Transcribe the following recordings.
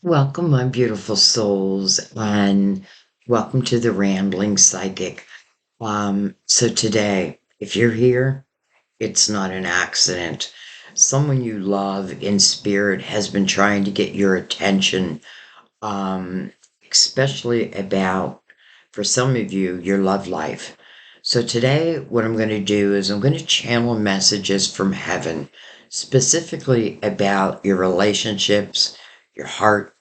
Welcome, my beautiful souls, and welcome to the Rambling Psychic. So today, if you're here, it's not an accident. Someone you love in spirit has been trying to get your attention, um, especially about, for some of you, your love life. So today, what I'm going to do is I'm going to channel messages from heaven, specifically about your relationships, your heart,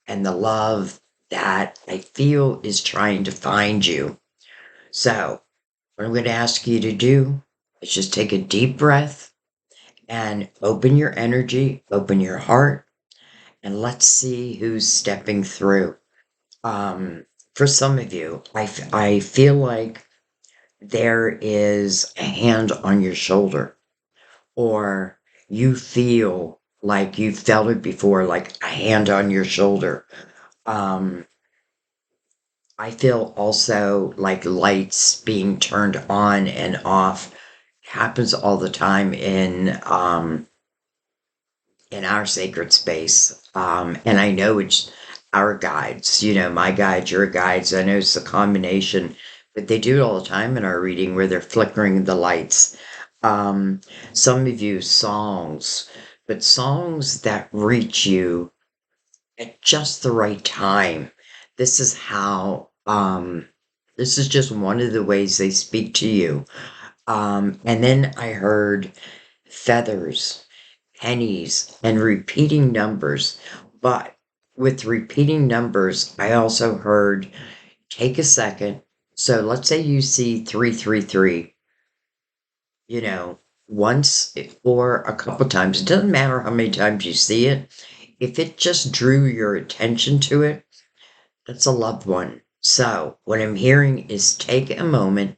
and the love that I feel is trying to find you. So, what I'm going to ask you to do is just take a deep breath and open your energy, open your heart, and let's see who's stepping through. Um, for some of you, I feel like there is a hand on your shoulder, or you feel like you've felt it before, like a hand on your shoulder. Um, I feel also like lights being turned on and off happens all the time in our sacred space. And I know it's our guides, my guides, your guides. I know it's a combination, but they do it all the time in our reading where they're flickering the lights. Some of you songs, but songs that reach you at just the right time. This is how, this is just one of the ways they speak to you. And then I heard feathers, pennies, and repeating numbers. But with repeating numbers, I also heard take a second. So let's say you see 333, you know, once or a couple times. It doesn't matter how many times you see it. If it just drew your attention to it, that's a loved one. So, what I'm hearing is take a moment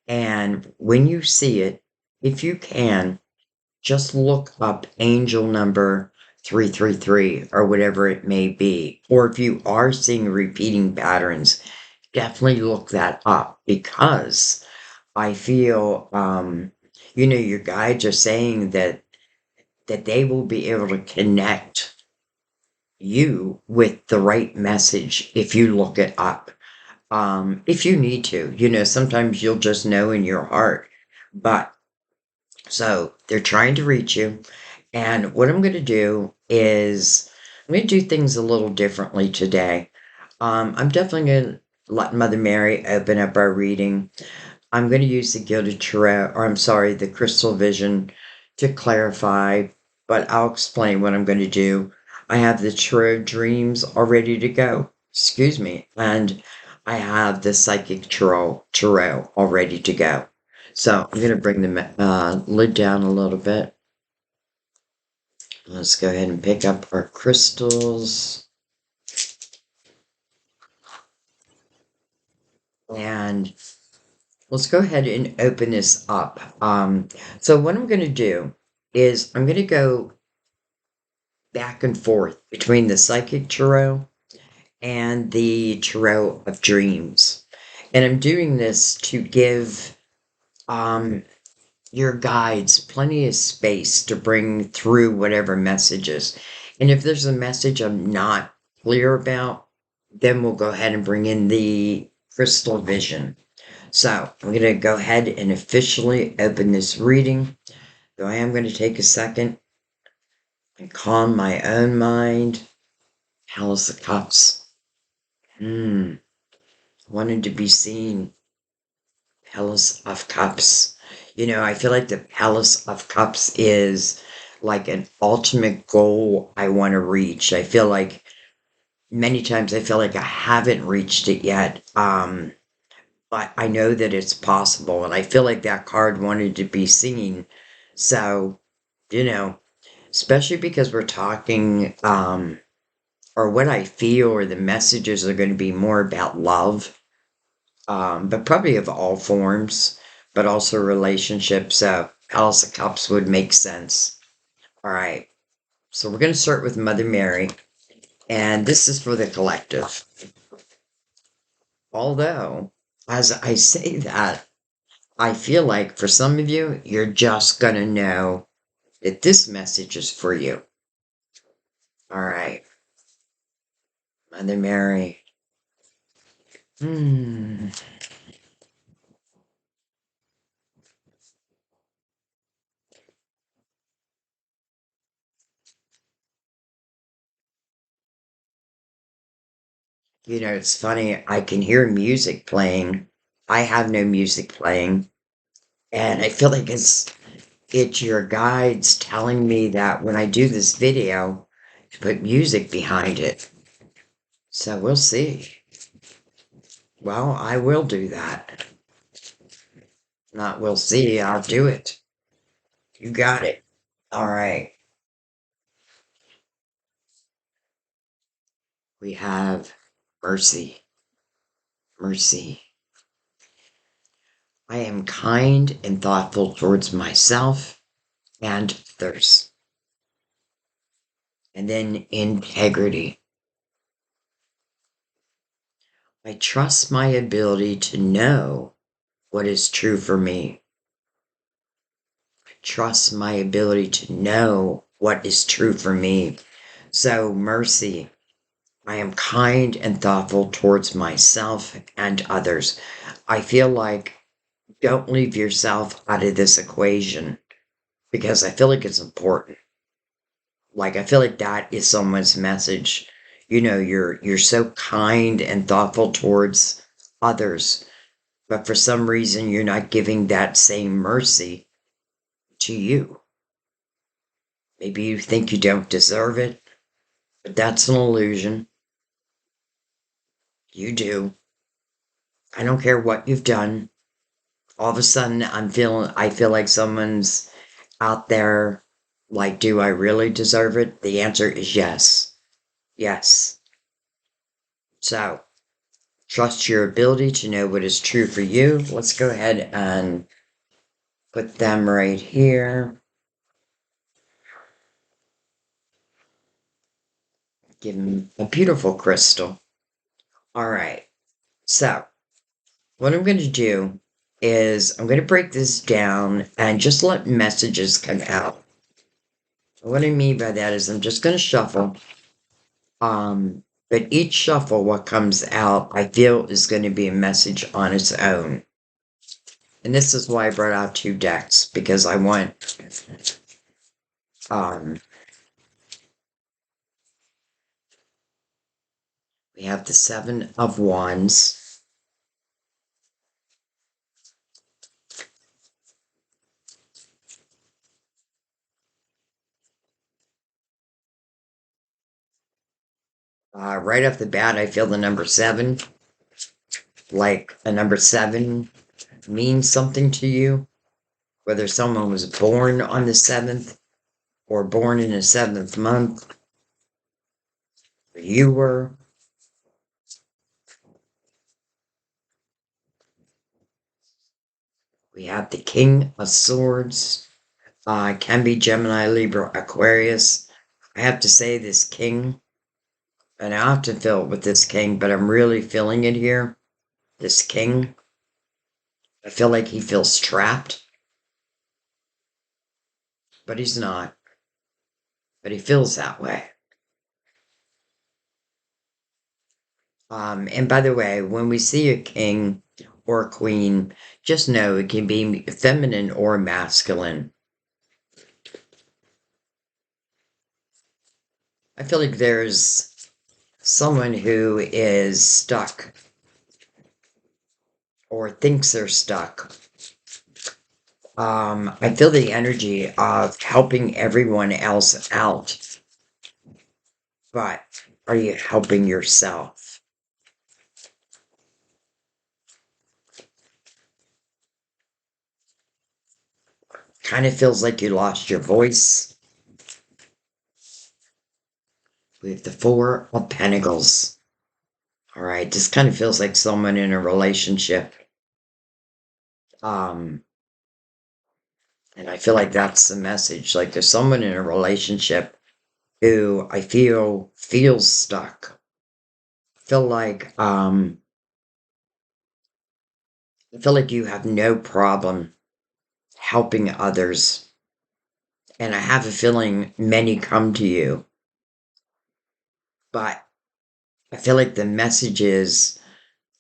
and when you see it, if you can, just look up angel number 333 or whatever it may be. Or if you are seeing repeating patterns, definitely look that up because I feel, your guides are saying that they will be able to connect you with the right message if you look it up. If you need to, sometimes you'll just know in your heart. But so they're trying to reach you. And what I'm going to do is I'm going to do things a little differently today. I'm definitely going to let Mother Mary open up our reading. I'm going to use the Gilded Tarot, or I'm sorry, the Crystal Vision to clarify, but I'll explain what I'm going to do. I have the Tarot Dreams all ready to go. Excuse me. And I have the Psychic Tarot all ready to go. So I'm going to bring the lid down a little bit. Let's go ahead and pick up our crystals. And let's go ahead and open this up. So what I'm going to do is I'm going to go back and forth between the Psychic Tarot and the Tarot of Dreams. And I'm doing this to give um, your guides plenty of space to bring through whatever messages. And if there's a message I'm not clear about, then we'll go ahead and bring in the crystal vision. So I'm going to go ahead and officially open this reading. Though I am going to take a second and calm my own mind. Palace of Cups. Wanted to be seen. Palace of Cups. I feel like the Palace of Cups is like an ultimate goal I want to reach. I feel like many times I feel like I haven't reached it yet. But I know that it's possible. And I feel like that card wanted to be seen. So, you know, especially because we're talking, or what I feel, or the messages are going to be more about love, but probably of all forms, but also relationships. So, Palace of Cups would make sense. All right. So, we're going to start with Mother Mary, and this is for the collective. Although, as I say that, I feel like for some of you, you're just going to know that this message is for you. All right. Mother Mary. Hmm. You know, it's funny. I can hear music playing. I have no music playing, and I feel like it's your guides telling me that when I do this video, to put music behind it. So we'll see. Well, I will do that. Not we'll see. I'll do it. You got it. All right. We have mercy. Mercy. I am kind and thoughtful towards myself and others. And then integrity. I trust my ability to know what is true for me. I trust my ability to know what is true for me. So, mercy. I am kind and thoughtful towards myself and others. I feel like don't leave yourself out of this equation because I feel like it's important. Like I feel like that is someone's message. You know, you're so kind and thoughtful towards others, but for some reason you're not giving that same mercy to you. Maybe you think you don't deserve it, but that's an illusion. You do. I don't care what you've done. All of a sudden I feel like someone's out there like, do I really deserve it? The answer is yes. Yes. So trust your ability to know what is true for you. Let's go ahead and put them right here. Give them a beautiful crystal. All right. So what I'm going to do is I'm going to break this down and just let messages come out. What I mean by that is I'm just going to shuffle. But each shuffle, what comes out, I feel is going to be a message on its own. And this is why I brought out two decks, because I want, um, we have the Seven of Wands. Right off the bat, I feel the number seven, like a number seven means something to you, whether someone was born on the seventh or born in the seventh month, or you were. We have the King of Swords. Can be Gemini, Libra, Aquarius. I have to say this king, and I often feel it with this king, but I'm really feeling it here. This king, I feel like he feels trapped, but he's not. But he feels that way. And by the way, when we see a king or a queen, just know it can be feminine or masculine. I feel like there's someone who is stuck or thinks they're stuck. I feel the energy of helping everyone else out, but are you helping yourself? Kind of feels like you lost your voice. We have the Four of Pentacles. All right, this kind of feels like someone in a relationship. Um, and I feel like that's the message. Like there's someone in a relationship who I feel feels stuck. I feel like you have no problem helping others. And I have a feeling many come to you, but I feel like the message is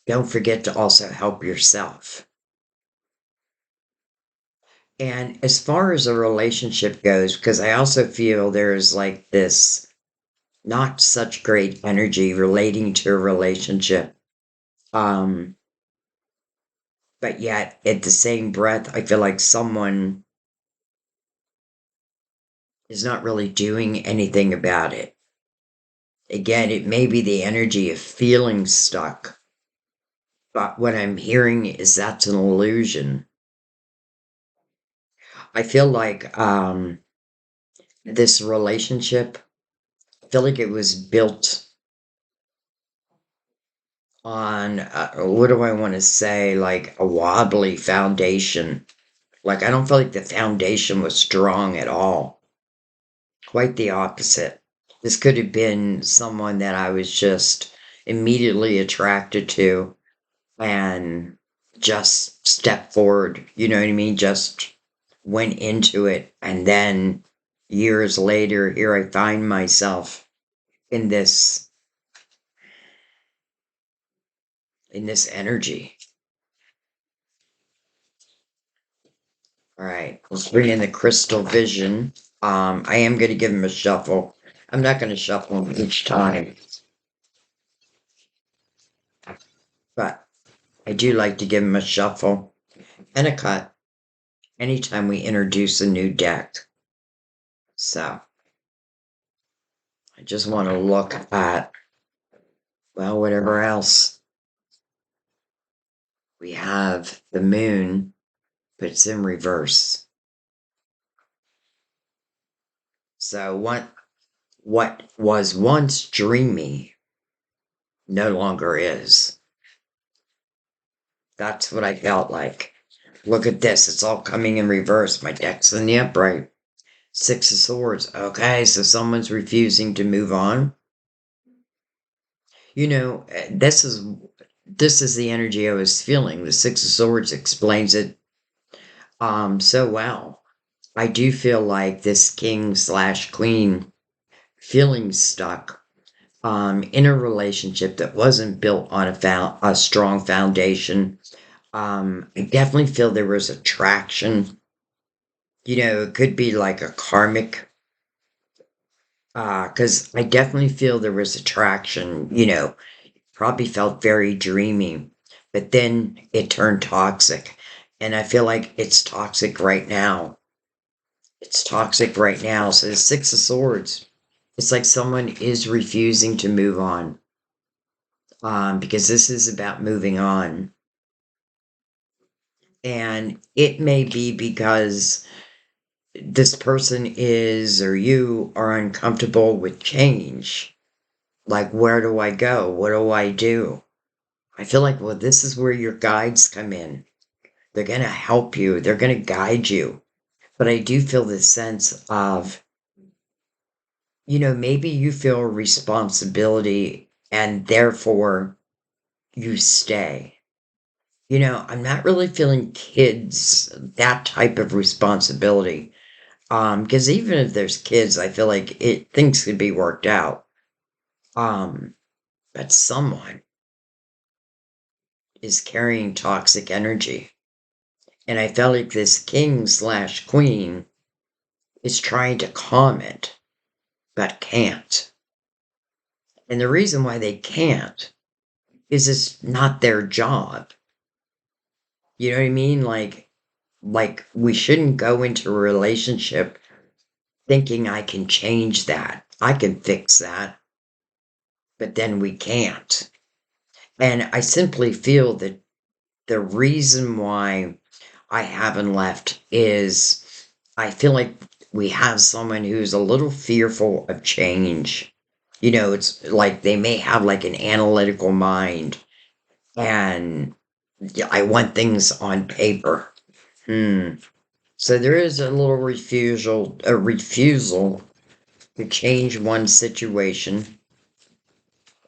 don't forget to also help yourself. And as far as a relationship goes, because I also feel there's like this not such great energy relating to a relationship. Um, but yet at the same breath, I feel like someone is not really doing anything about it. Again, it may be the energy of feeling stuck, but what I'm hearing is that's an illusion. I feel like this relationship, I feel like it was built on, what do I want to say, like a wobbly foundation. Like, I don't feel like the foundation was strong at all. Quite the opposite. This could have been someone that I was just immediately attracted to and just stepped forward. You know what I mean? Just went into it. And then years later, here I find myself in this energy. All right, let's bring in the crystal vision. I am going to give him a shuffle. I'm not going to shuffle him each time, but I do like to give him a shuffle and a cut anytime we introduce a new deck. So I just want to look at, well, whatever else. We have the moon, but it's in reverse. So what was once dreamy no longer is. That's what I felt like. Look at this. It's all coming in reverse. My deck's in the upright. Six of Swords. Okay, so someone's refusing to move on. You know, this is the energy I was feeling. The Six of Swords explains it so well. I do feel like this king slash queen feeling stuck in a relationship that wasn't built on a strong foundation. I definitely feel there was attraction. You know, it could be like a karmic, because I definitely feel there was attraction. You know, probably felt very dreamy, but then it turned toxic, and I feel like it's toxic right now. It's toxic right now. So the Six of Swords, it's like someone is refusing to move on, because this is about moving on. And it may be because this person is or you are uncomfortable with change. Like, where do I go? What do I do? I feel like, well, this is where your guides come in. They're going to help you, they're going to guide you. But I do feel this sense of, maybe you feel a responsibility and therefore you stay. I'm not really feeling kids, that type of responsibility. Because even if there's kids, I feel like things could be worked out. Um, but someone is carrying toxic energy. And I felt like this king slash queen is trying to calm it, but can't. And the reason why they can't is it's not their job. You know what I mean? Like we shouldn't go into a relationship thinking I can change that. I can fix that, but then we can't. And I simply feel that the reason why I haven't left is I feel like we have someone who's a little fearful of change. It's like they may have like an analytical mind and yeah, I want things on paper. Hmm. So there is a little refusal to change one situation.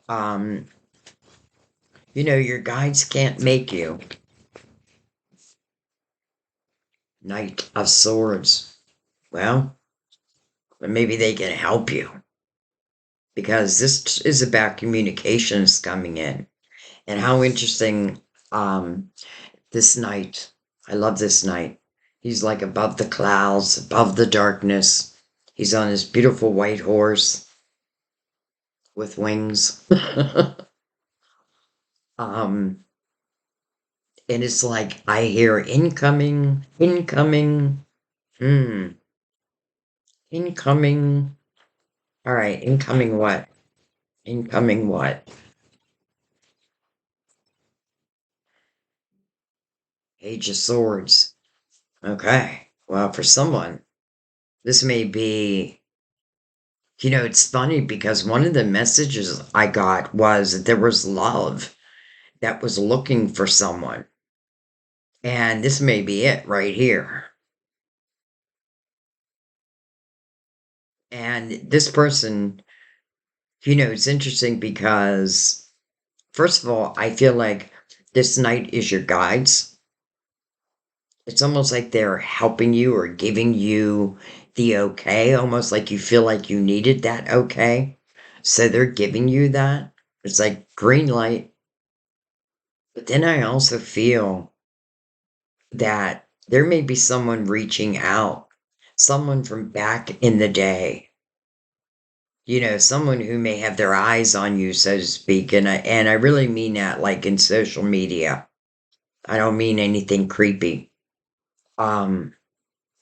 Um, your guides can't make you. Knight of Swords. Well, maybe they can help you because this is about communications coming in. And how interesting, um, this night. I love this night. He's like above the clouds, above the darkness. He's on his beautiful white horse with wings. um, and it's like I hear incoming, incoming, incoming. All right, incoming what? Incoming what? Page of Swords. Okay. Well, for someone, this may be, it's funny because one of the messages I got was that there was love that was looking for someone. And this may be it right here. And this person, it's interesting because, first of all, I feel like this night is your guides. It's almost like they're helping you or giving you the okay, almost like you feel like you needed that okay. So they're giving you that. It's like green light. But then I also feel that there may be someone reaching out, someone from back in the day, someone who may have their eyes on you, so to speak. And I really mean that like in social media. I don't mean anything creepy. Um,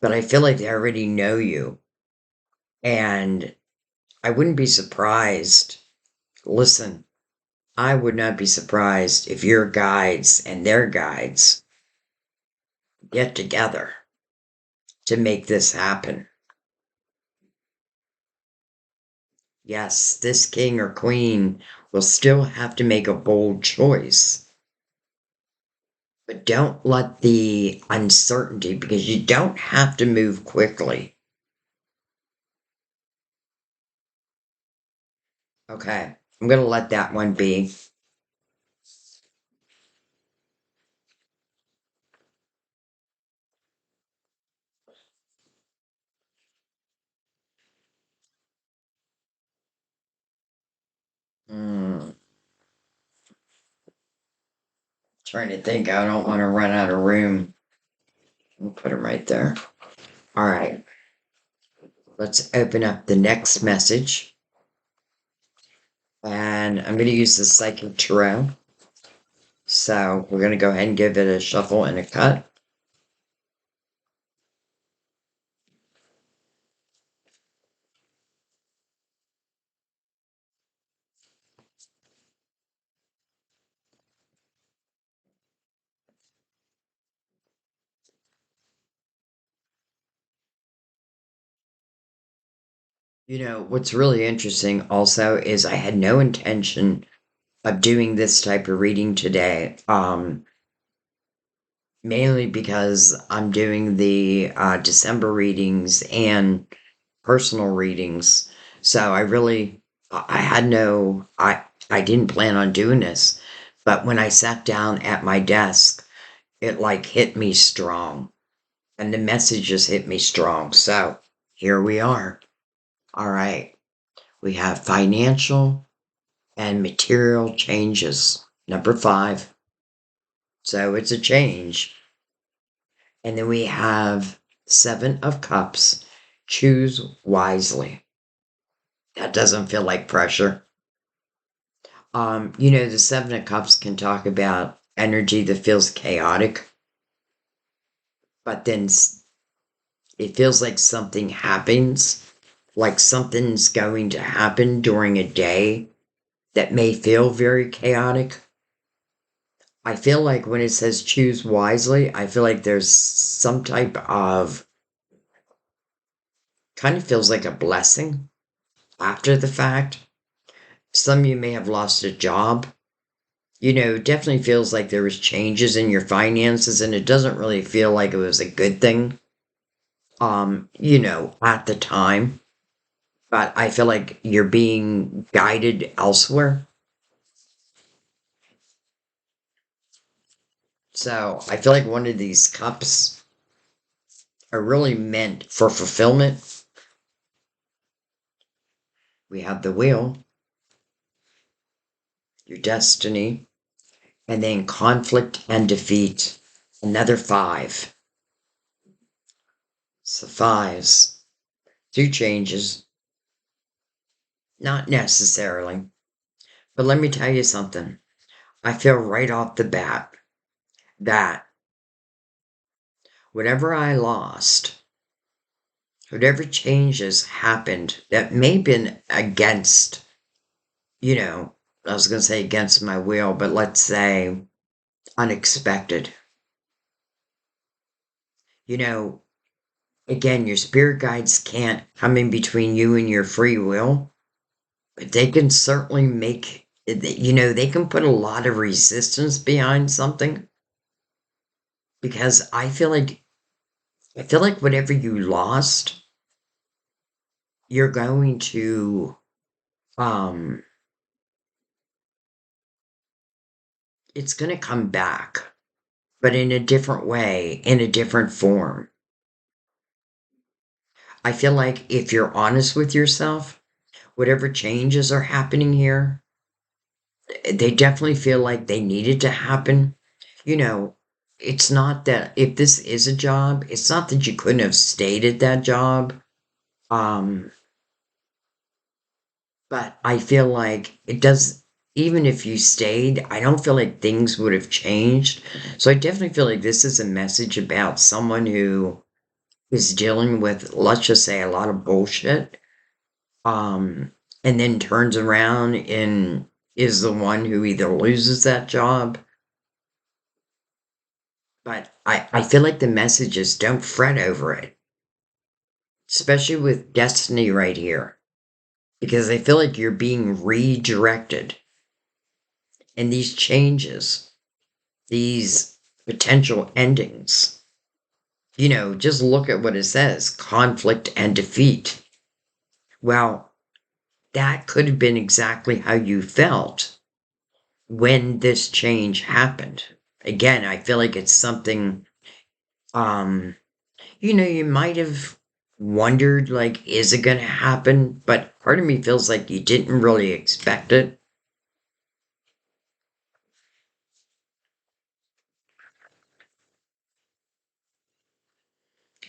but I feel like they already know you. And I wouldn't be surprised. Listen, I would not be surprised if your guides and their guides get together to make this happen. Yes, this king or queen will still have to make a bold choice. But don't let the uncertainty, because you don't have to move quickly. Okay, I'm going to let that one be. Hmm, trying to think, I don't want to run out of room. We'll put them right there. All right, let's open up the next message. And I'm going to use the Psychic Tarot. So we're going to go ahead and give it a shuffle and a cut. What's really interesting also is I had no intention of doing this type of reading today. Mainly because I'm doing the December readings and personal readings. So I had I didn't plan on doing this. But when I sat down at my desk, it like hit me strong. And the messages hit me strong. So here we are. All right. We have financial and material changes. Number 5. So it's a change. And then we have 7 of Cups. Choose wisely. That doesn't feel like pressure. The 7 of Cups can talk about energy that feels chaotic, but then it feels like something happens, like something's going to happen during a day that may feel very chaotic. I feel like when it says choose wisely, I feel like there's some type of kind of feels like a blessing after the fact. Some of you may have lost a job. It definitely feels like there was changes in your finances and it doesn't really feel like it was a good thing, at the time. But I feel like you're being guided elsewhere. So I feel like one of these cups are really meant for fulfillment. We have the wheel. your destiny, and then conflict and defeat, another 5. So fives, 2 changes, not necessarily. But let me tell you something. I feel right off the bat that whatever I lost, whatever changes happened that may have been against, you know, I was going to say against my will, but let's say unexpected. You know, again, your spirit guides can't come in between you and your free will, but they can certainly make, they can put a lot of resistance behind something because I feel like whatever you lost, you're going to, um, it's going to come back, but in a different way, in a different form. I feel like if you're honest with yourself, whatever changes are happening here, they definitely feel like they needed to happen. You know, it's not that if this is a job, it's not that you couldn't have stayed at that job. Um, but I feel like it does, even if you stayed, I don't feel like things would have changed. So I definitely feel like this is a message about someone who is dealing with, let's just say, a lot of bullshit. Um, and then turns around and is the one who either loses that job. But I feel like the message is don't fret over it, especially with destiny right here, because I feel like you're being redirected. And these changes, these potential endings, just look at what it says conflict and defeat. Well, that could have been exactly how you felt when this change happened. Again, I feel like it's something, um, you might have wondered, like, is it going to happen? But part of me feels like you didn't really expect it.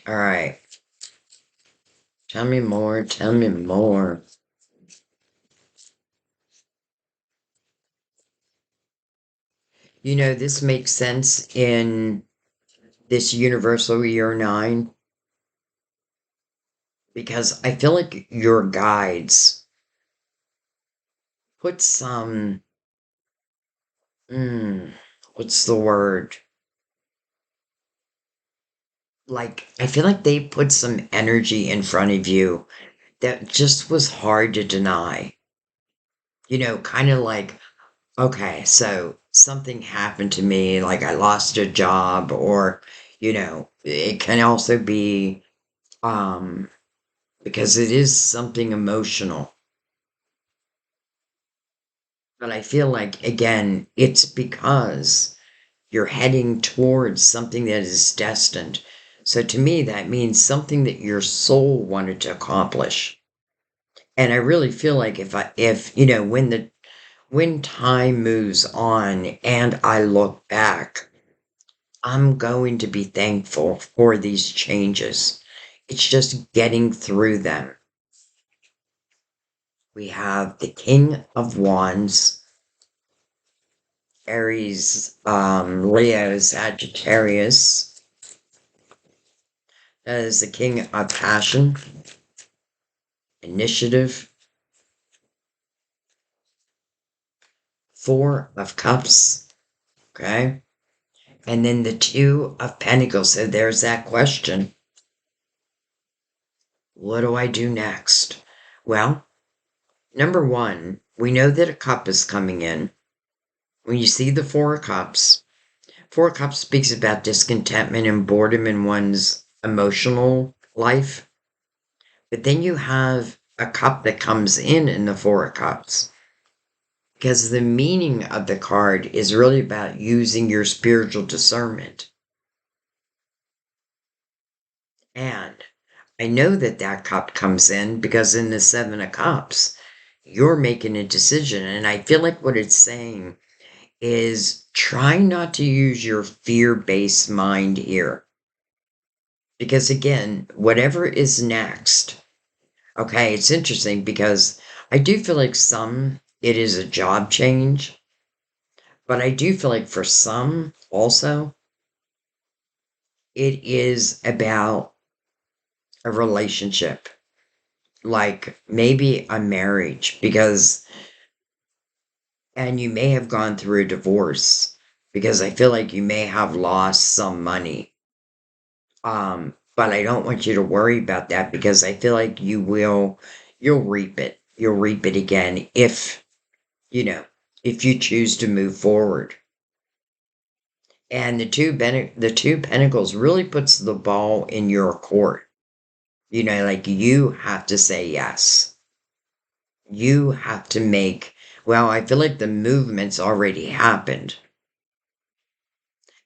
All right. Tell me more. Tell me more. This makes sense in this universal year 9 because I feel like your guides put some, mm, what's the word? Like, I feel like they put some energy in front of you that just was hard to deny. Kind of like, okay, so something happened to me, like I lost a job, or, it can also be, um, because it is something emotional. But I feel like, again, it's because you're heading towards something that is destined. So to me, that means something that your soul wanted to accomplish. And I really feel like when time moves on and I look back, I'm going to be thankful for these changes. It's just getting through them. We have the King of Wands, Aries, Leo, Sagittarius. That is the King of Passion, Initiative, Four of Cups, okay? And then the Two of Pentacles. So there's that question. What do I do next? Well, number one, we know that a cup is coming in. When you see the Four of Cups speaks about discontentment and boredom in one's emotional life. But then you have a cup that comes in the Four of Cups. Because the meaning of the card is really about using your spiritual discernment. And I know that that cup comes in because in the Seven of Cups, you're making a decision. And I feel like what it's saying is try not to use your fear-based mind here. Because again, whatever is next, okay, it's interesting because I do feel like some, it is a job change, but I do feel like for some also, it is about a relationship, like maybe a marriage, because, and you may have gone through a divorce, because I feel like you may have lost some money. But I don't want you to worry about that because I feel like you'll reap it. You'll reap it again if, you know, if you choose to move forward. And the two pentacles really puts the ball in your court. Like you have to say yes. You have to make, well, I feel like the movement's already happened.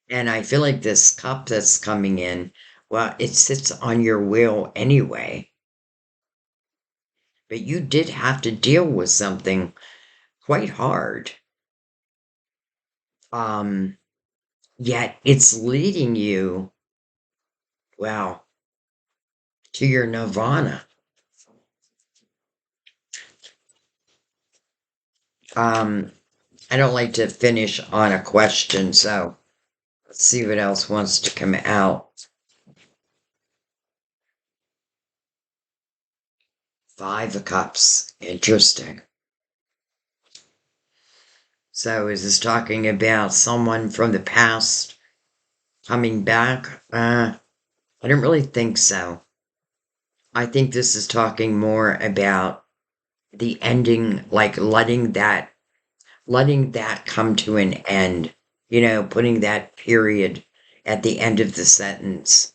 And I feel like this cup that's coming in, well, it sits on your wheel anyway. But you did have to deal with something quite hard. Um, Yet it's leading you, well, to your nirvana. Um, I don't like to finish on a question, so let's see what else wants to come out. Five of Cups. Interesting. So is this talking about someone from the past coming back? I don't really think so. I think this is talking more about the ending, like letting that come to an end, putting that period at the end of the sentence.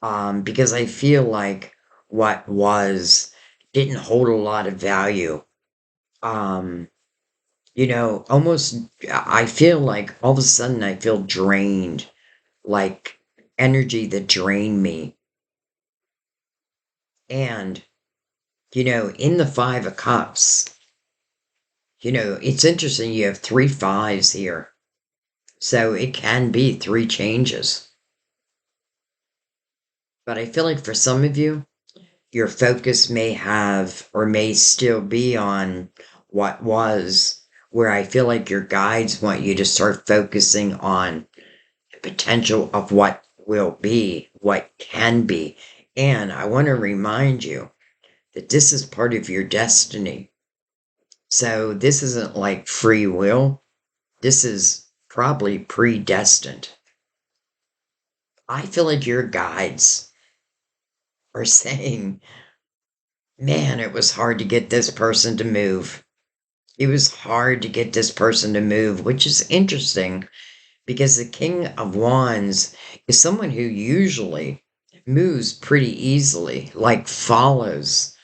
Because I feel like what was didn't hold a lot of value. Um, Almost, I feel like all of a sudden I feel drained, like energy that drained me. And, in the Five of Cups, it's interesting. You have three fives here. So it can be three changes. But I feel like for some of you, your focus may have or may still be on what was, where I feel like your guides want you to start focusing on the potential of what will be, what can be. And I want to remind you that this is part of your destiny. So this isn't like free will. This is probably predestined. I feel like your guides are saying, man, it was hard to get this person to move. It was hard to get this person to move, which is interesting because the King of Wands is someone who usually moves pretty easily, like follows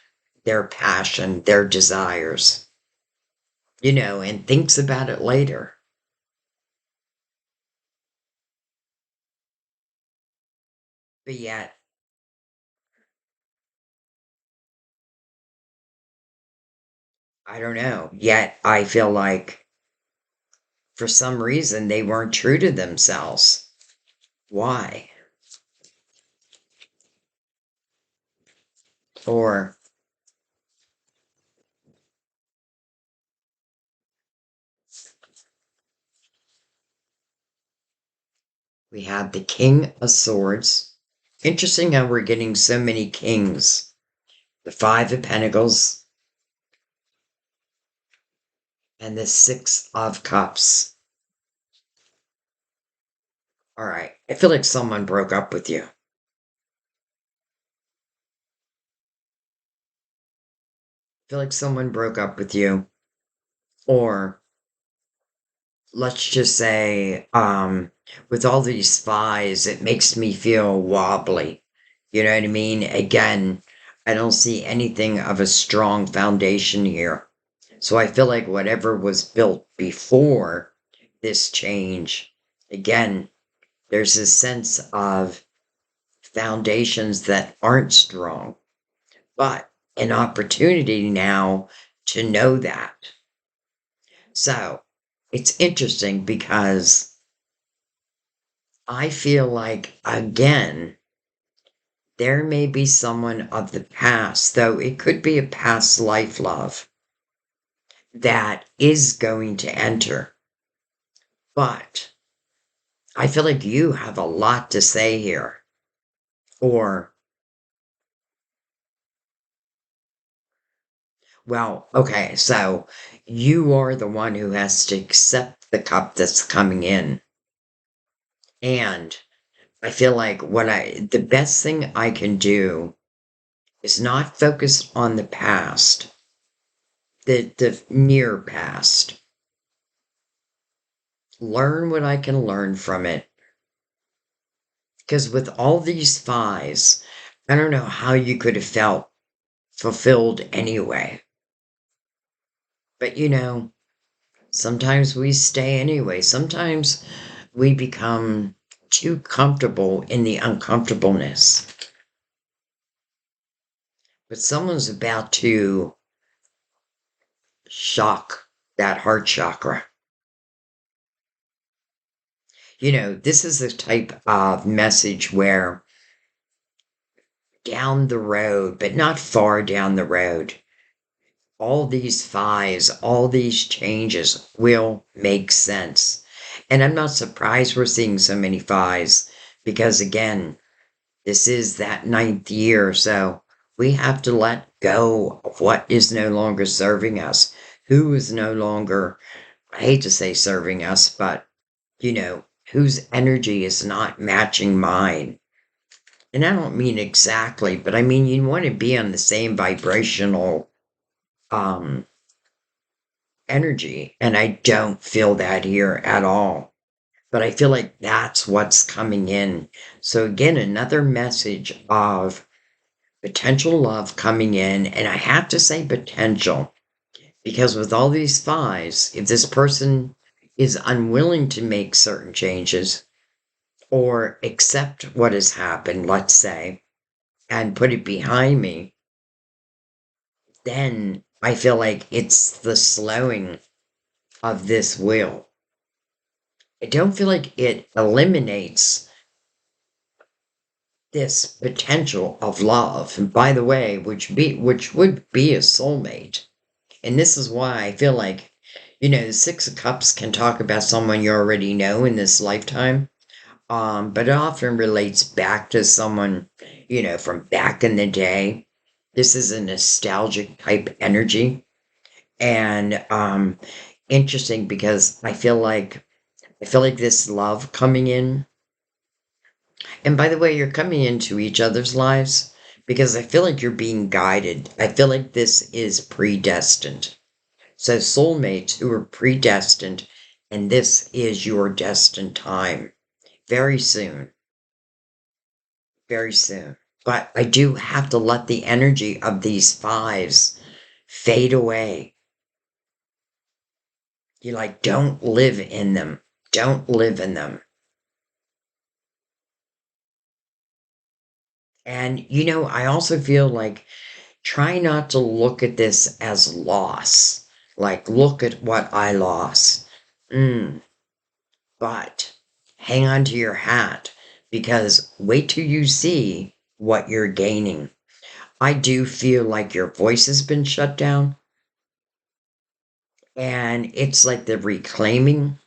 their passion, their desires, and thinks about it later. But yet, I don't know. Yet I feel like for some reason they weren't true to themselves. Why? Or we have the King of Swords. Interesting how we're getting so many kings. The Five of Pentacles and the Six of Cups. All right. I feel like someone broke up with you. I feel like someone broke up with you. Or let's just say, with all these spies, it makes me feel wobbly. You know what I mean? Again, I don't see anything of a strong foundation here. So I feel like whatever was built before this change, again, there's a sense of foundations that aren't strong, but an opportunity now to know that. So it's interesting because I feel like, again, there may be someone of the past, though it could be a past life love, that is going to enter. But I feel like you have a lot to say here. Or, well, okay, so you are the one who has to accept the cup that's coming in. And I feel like the best thing I can do is not focus on the past, the near past. Learn what I can learn from it. Because with all these fives, I don't know how you could have felt fulfilled anyway. But sometimes we stay anyway. Sometimes we become too comfortable in the uncomfortableness. But someone's about to shock that heart chakra. This is the type of message where down the road, but not far down the road, all these fives, all these changes will make sense. And I'm not surprised we're seeing so many fives because, again, this is that ninth year. So we have to let go of what is no longer serving us, who is no longer, I hate to say serving us, but, whose energy is not matching mine. And I don't mean exactly, but I mean, you want to be on the same vibrational um, energy. And I don't feel that here at all. But I feel like that's what's coming in. So, again, another message of potential love coming in. And I have to say potential because with all these fives, if this person is unwilling to make certain changes or accept what has happened, let's say, and put it behind me, then I feel like it's the slowing of this wheel. I don't feel like it eliminates this potential of love. And by the way, which would be a soulmate. And this is why I feel like, the Six of Cups can talk about someone you already know in this lifetime. But it often relates back to someone, from back in the day. This is a nostalgic type energy. And interesting because I feel like this love coming in. And by the way, you're coming into each other's lives because I feel like you're being guided. I feel like this is predestined. So, soulmates who are predestined, and this is your destined time. Very soon. Very soon. But I do have to let the energy of these fives fade away. You don't live in them. Don't live in them. And, I also feel like try not to look at this as loss. Like, look at what I lost. But hang on to your hat because wait till you see what you're gaining. I do feel like your voice has been shut down. And it's like the reclaiming.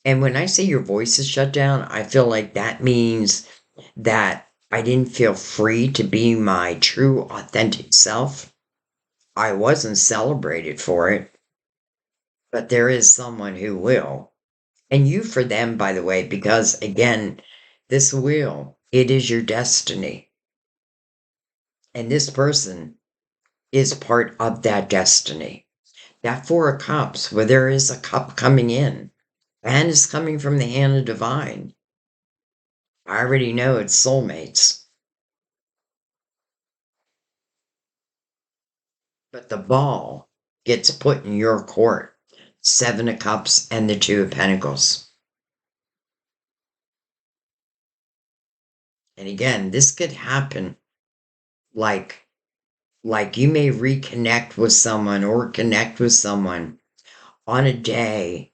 And when I say your voice is shut down, I feel like that means that I didn't feel free to be my true, authentic self. I wasn't celebrated for it, but there is someone who will. And you for them, by the way, because again, this will, it is your destiny. And this person is part of that destiny. That Four of Cups, where there is a cup coming in, and it's coming from the hand of divine. I already know it's soulmates. But the ball gets put in your court. Seven of Cups and the Two of Pentacles. And again, this could happen like Like you may reconnect with someone or connect with someone on a day,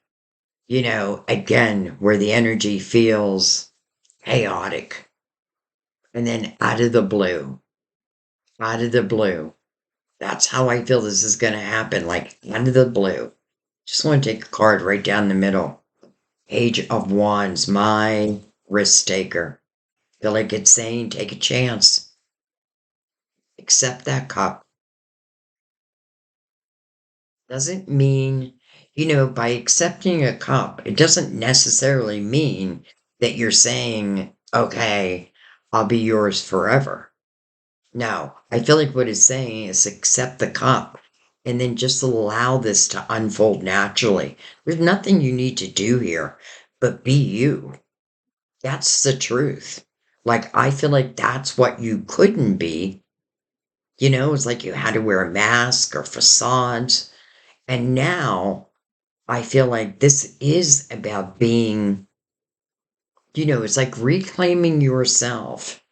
again, where the energy feels chaotic. And then out of the blue, that's how I feel this is going to happen. Like out of the blue. Just want to take a card right down the middle. Page of Wands, my risk taker. Feel like it's saying, take a chance. Accept that cup. Doesn't mean, by accepting a cup, it doesn't necessarily mean that you're saying, okay, I'll be yours forever. No, I feel like what it's saying is accept the cup and then just allow this to unfold naturally. There's nothing you need to do here, but be you. That's the truth. Like, I feel like that's what you couldn't be. It's like you had to wear a mask or facades. And now I feel like this is about being, it's like reclaiming yourself.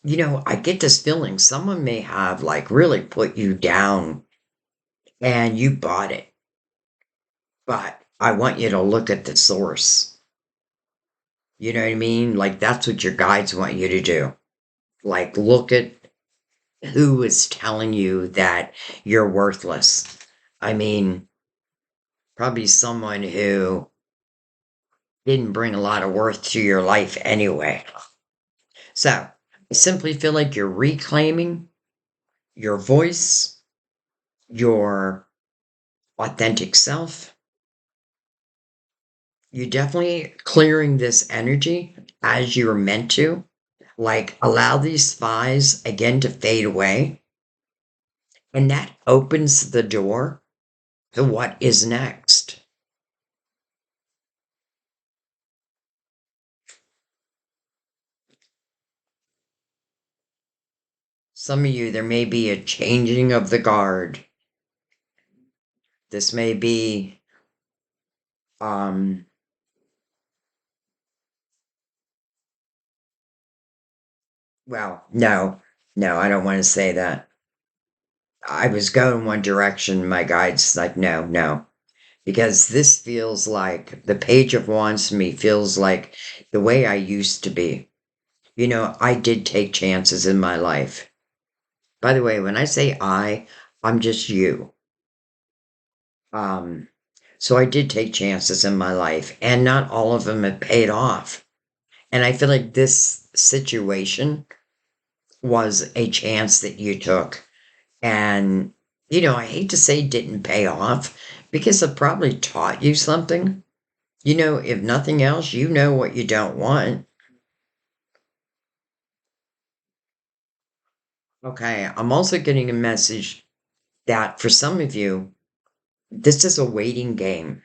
I get this feeling someone may have like really put you down and you bought it. But I want you to look at the source. You know what I mean? Like that's what your guides want you to do. Like look at who is telling you that you're worthless. I mean, probably someone who didn't bring a lot of worth to your life anyway. So I simply feel like you're reclaiming your voice, your authentic self. You're definitely clearing this energy as you're meant to. Like allow these spies again to fade away. And that opens the door to what is next. Some of you, there may be a changing of the guard. This may be, um, well, no, I don't want to say that. I was going one direction. My guide's like, no, because this feels like the Page of Wands to me feels like the way I used to be. I did take chances in my life. By the way, when I say I'm just you. Um, so I did take chances in my life, and not all of them have paid off. And I feel like this situation was a chance that you took. And, I hate to say didn't pay off because it probably taught you something. If nothing else, you know what you don't want. Okay, I'm also getting a message that for some of you, this is a waiting game.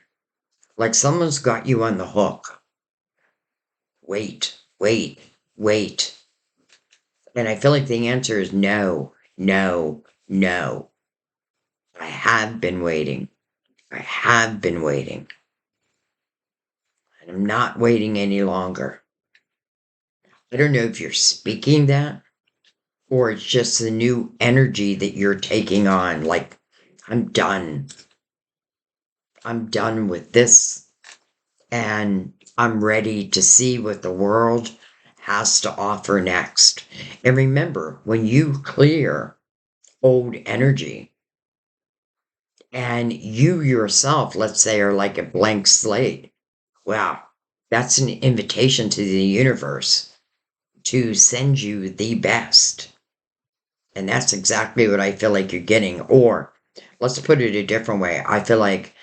Like someone's got you on the hook. Wait, wait, wait. And I feel like the answer is no, no, no. I have been waiting. I have been waiting. And I'm not waiting any longer. I don't know if you're speaking that or it's just the new energy that you're taking on. Like, I'm done. I'm done with this. And I'm ready to see what the world has to offer next. And remember, when you clear old energy and you yourself, let's say, are like a blank slate, wow, that's an invitation to the universe to send you the best. And that's exactly what I feel like you're getting. Or let's put it a different way. I feel like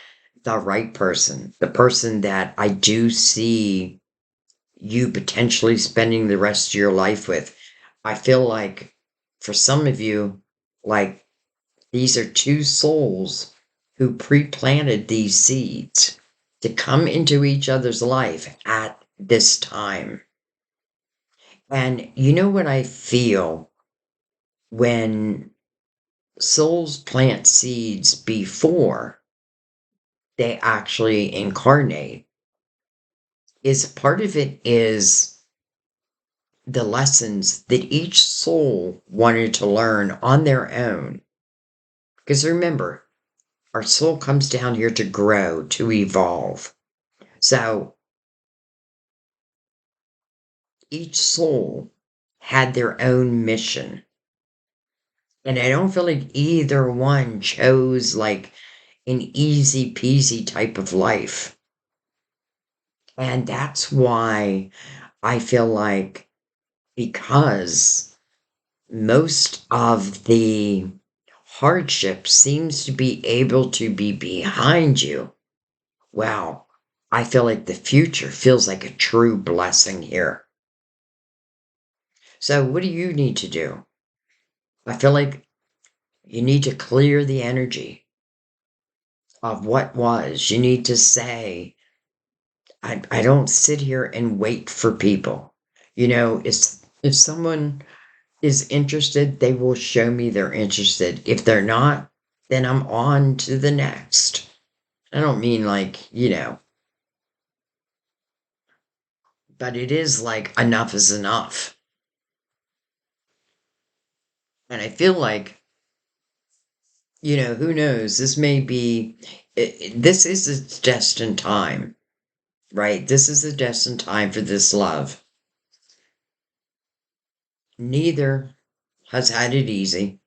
the right person, the person that I do see you potentially spending the rest of your life with. I feel like for some of you, like these are two souls who pre-planted these seeds to come into each other's life at this time. And you know what I feel when souls plant seeds before they actually incarnate is part of it is the lessons that each soul wanted to learn on their own. Because remember, our soul comes down here to grow, to evolve. So each soul had their own mission. And I don't feel like either one chose like an easy peasy type of life. And that's why I feel like because most of the hardship seems to be able to be behind you, well, I feel like the future feels like a true blessing here. So, what do you need to do? I feel like you need to clear the energy of what was. You need to say, I don't sit here and wait for people. If someone is interested, they will show me they're interested. If they're not, then I'm on to the next. I don't mean like, but it is like enough is enough. And I feel like, who knows? This is its destined time, right? This is the destined time for this love. Neither has had it easy.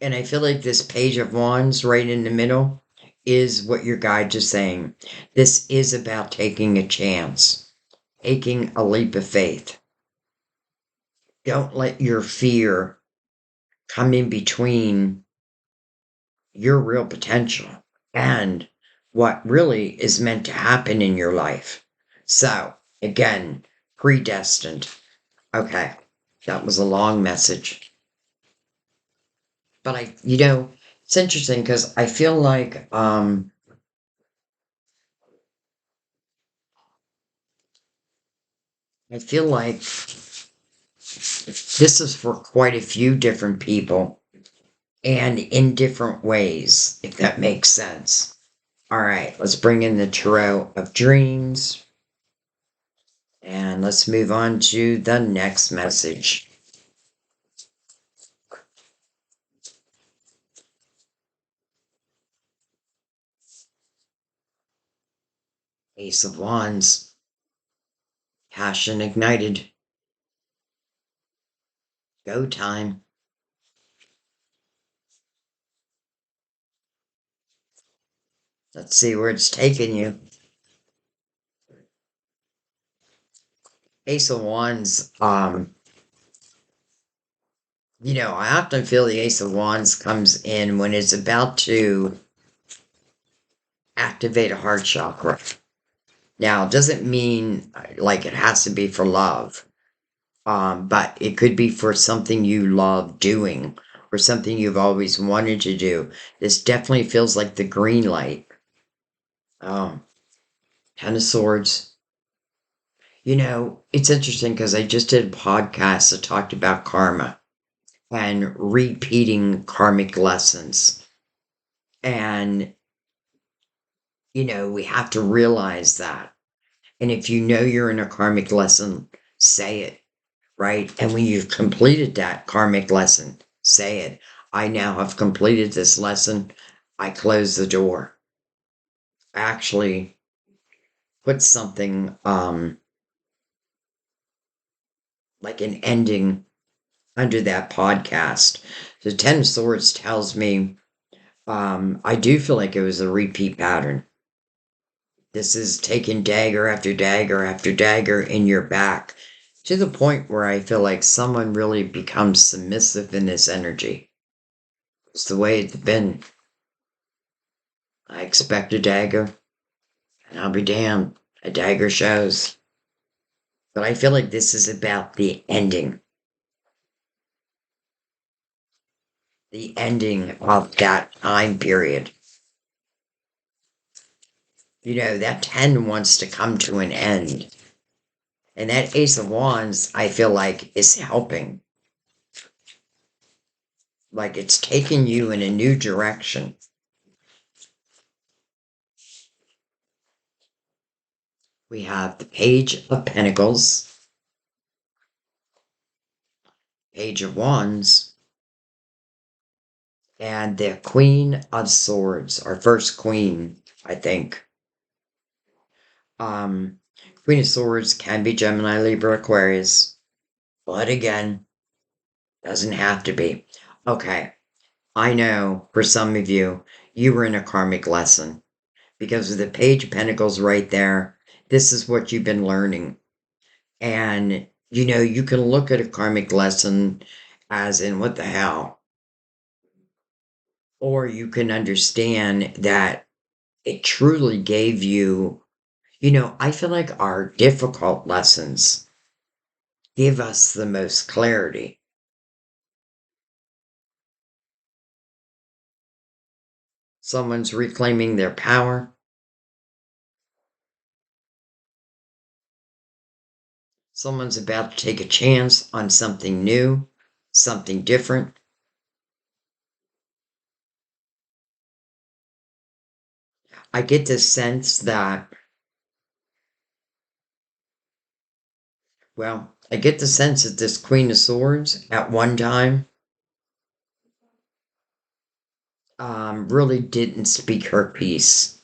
And I feel like this page of wands right in the middle is what your guide is saying. This is about taking a chance, taking a leap of faith. Don't let your fear come in between your real potential and what really is meant to happen in your life. So, again, predestined. Okay, that was a long message. But it's interesting because I feel like this is for quite a few different people and in different ways, if that makes sense. All right, let's bring in the Tarot of Dreams and let's move on to the next message. Ace of Wands, passion ignited, go time. Let's see where it's taking you. Ace of Wands, I often feel the Ace of Wands comes in when it's about to activate a heart chakra. Now, it doesn't mean like it has to be for love, but it could be for something you love doing or something you've always wanted to do. This definitely feels like the green light. Um, Ten of Swords. It's interesting because I just did a podcast that talked about karma and repeating karmic lessons. And, we have to realize that. And if you know you're in a karmic lesson, say it, right? And when you've completed that karmic lesson, say it. I now have completed this lesson. I close the door. Actually, put something like an ending under that podcast. The Ten of Swords tells me I do feel like it was a repeat pattern. This is taking dagger after dagger after dagger in your back to the point where I feel like someone really becomes submissive in this energy. It's the way it's been. I expect a dagger, and I'll be damned. A dagger shows. But I feel like this is about the ending. The ending of that time period. That 10 wants to come to an end. And that Ace of Wands, I feel like, is helping. Like it's taking you in a new direction. We have the Page of Pentacles, Page of Wands, and the Queen of Swords, our first queen, I think. Um, Queen of Swords can be Gemini, Libra, Aquarius, but again, doesn't have to be. Okay, I know for some of you, you were in a karmic lesson because of the Page of Pentacles right there. This is what you've been learning. And, you can look at a karmic lesson as in what the hell, or you can understand that it truly gave you, I feel like our difficult lessons give us the most clarity. Someone's reclaiming their power. Someone's about to take a chance on something new, something different. I get this sense that, I get the sense that this Queen of Swords at one time really didn't speak her piece.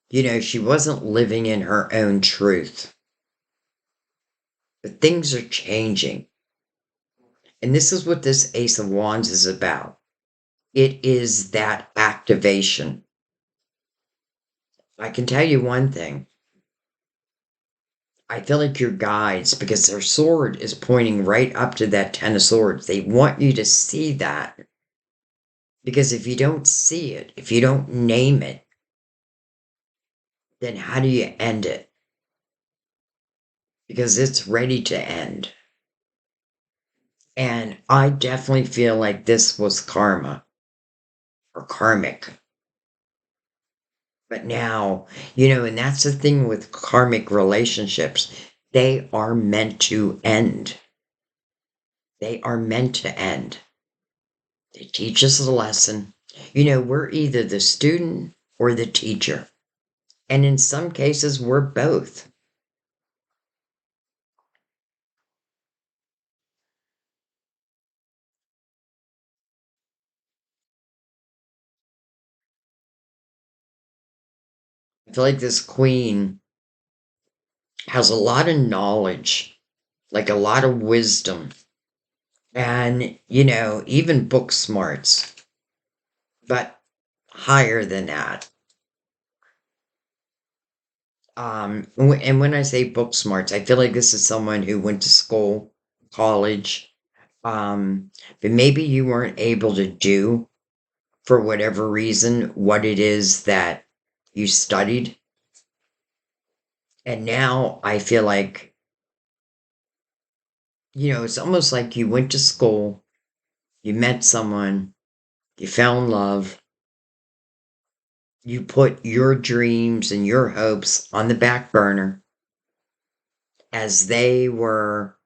She wasn't living in her own truth. But things are changing. And this is what this Ace of Wands is about. It is that activation. I can tell you one thing. I feel like your guides, because their sword is pointing right up to that Ten of Swords, they want you to see that. Because if you don't see it, if you don't name it, then how do you end it? Because it's ready to end. And I definitely feel like this was karma or karmic. But now, and that's the thing with karmic relationships, they are meant to end. They are meant to end. They teach us a lesson. We're either the student or the teacher. And in some cases, we're both. I feel like this queen has a lot of knowledge, like a lot of wisdom, and, even book smarts, but higher than that. And when I say book smarts, I feel like this is someone who went to school, college, um, but maybe you weren't able to do, for whatever reason, what it is that you studied. And now I feel like, it's almost like you went to school, you met someone, you fell in love, you put your dreams and your hopes on the back burner as they were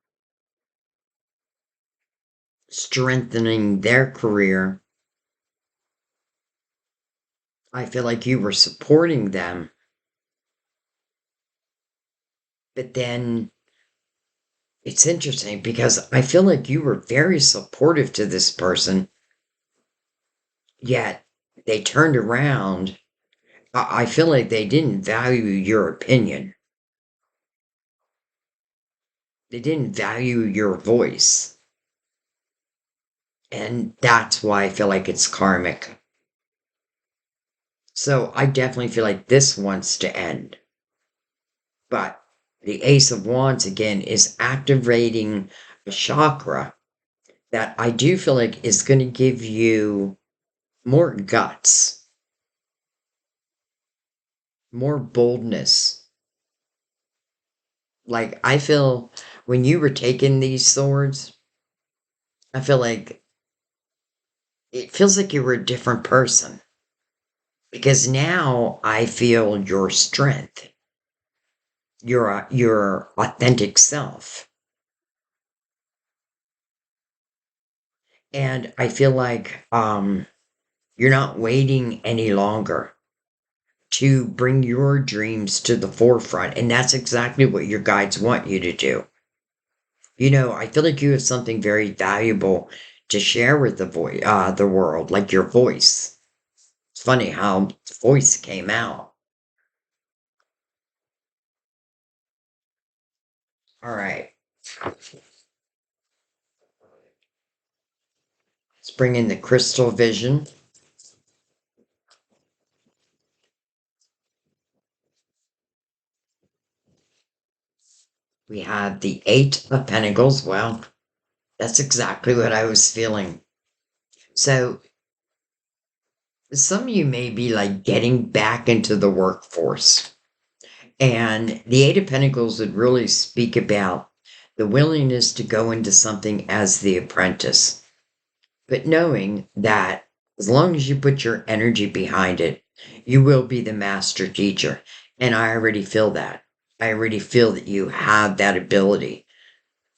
strengthening their career. I feel like you were supporting them, but then it's interesting because I feel like you were very supportive to this person, yet they turned around. I feel like they didn't value your opinion. They didn't value your voice. And that's why I feel like it's karmic. So I definitely feel like this wants to end. But the Ace of Wands again is activating a chakra that I do feel like is going to give you more guts, more boldness. Like, I feel when you were taking these swords, I feel like it feels like you were a different person. Because now I feel your strength, your authentic self. And I feel like you're not waiting any longer. to bring your dreams to the forefront. And that's exactly what your guides want you to do. I feel like you have something very valuable to share with the world, like your voice. It's funny how the voice came out. All right, let's bring in the crystal vision. We have the Eight of Pentacles. Well, that's exactly what I was feeling. So some of you may be like getting back into the workforce. And the Eight of Pentacles would really speak about the willingness to go into something as the apprentice, but knowing that as long as you put your energy behind it, you will be the master teacher. And I already feel that. I already feel that you have that ability.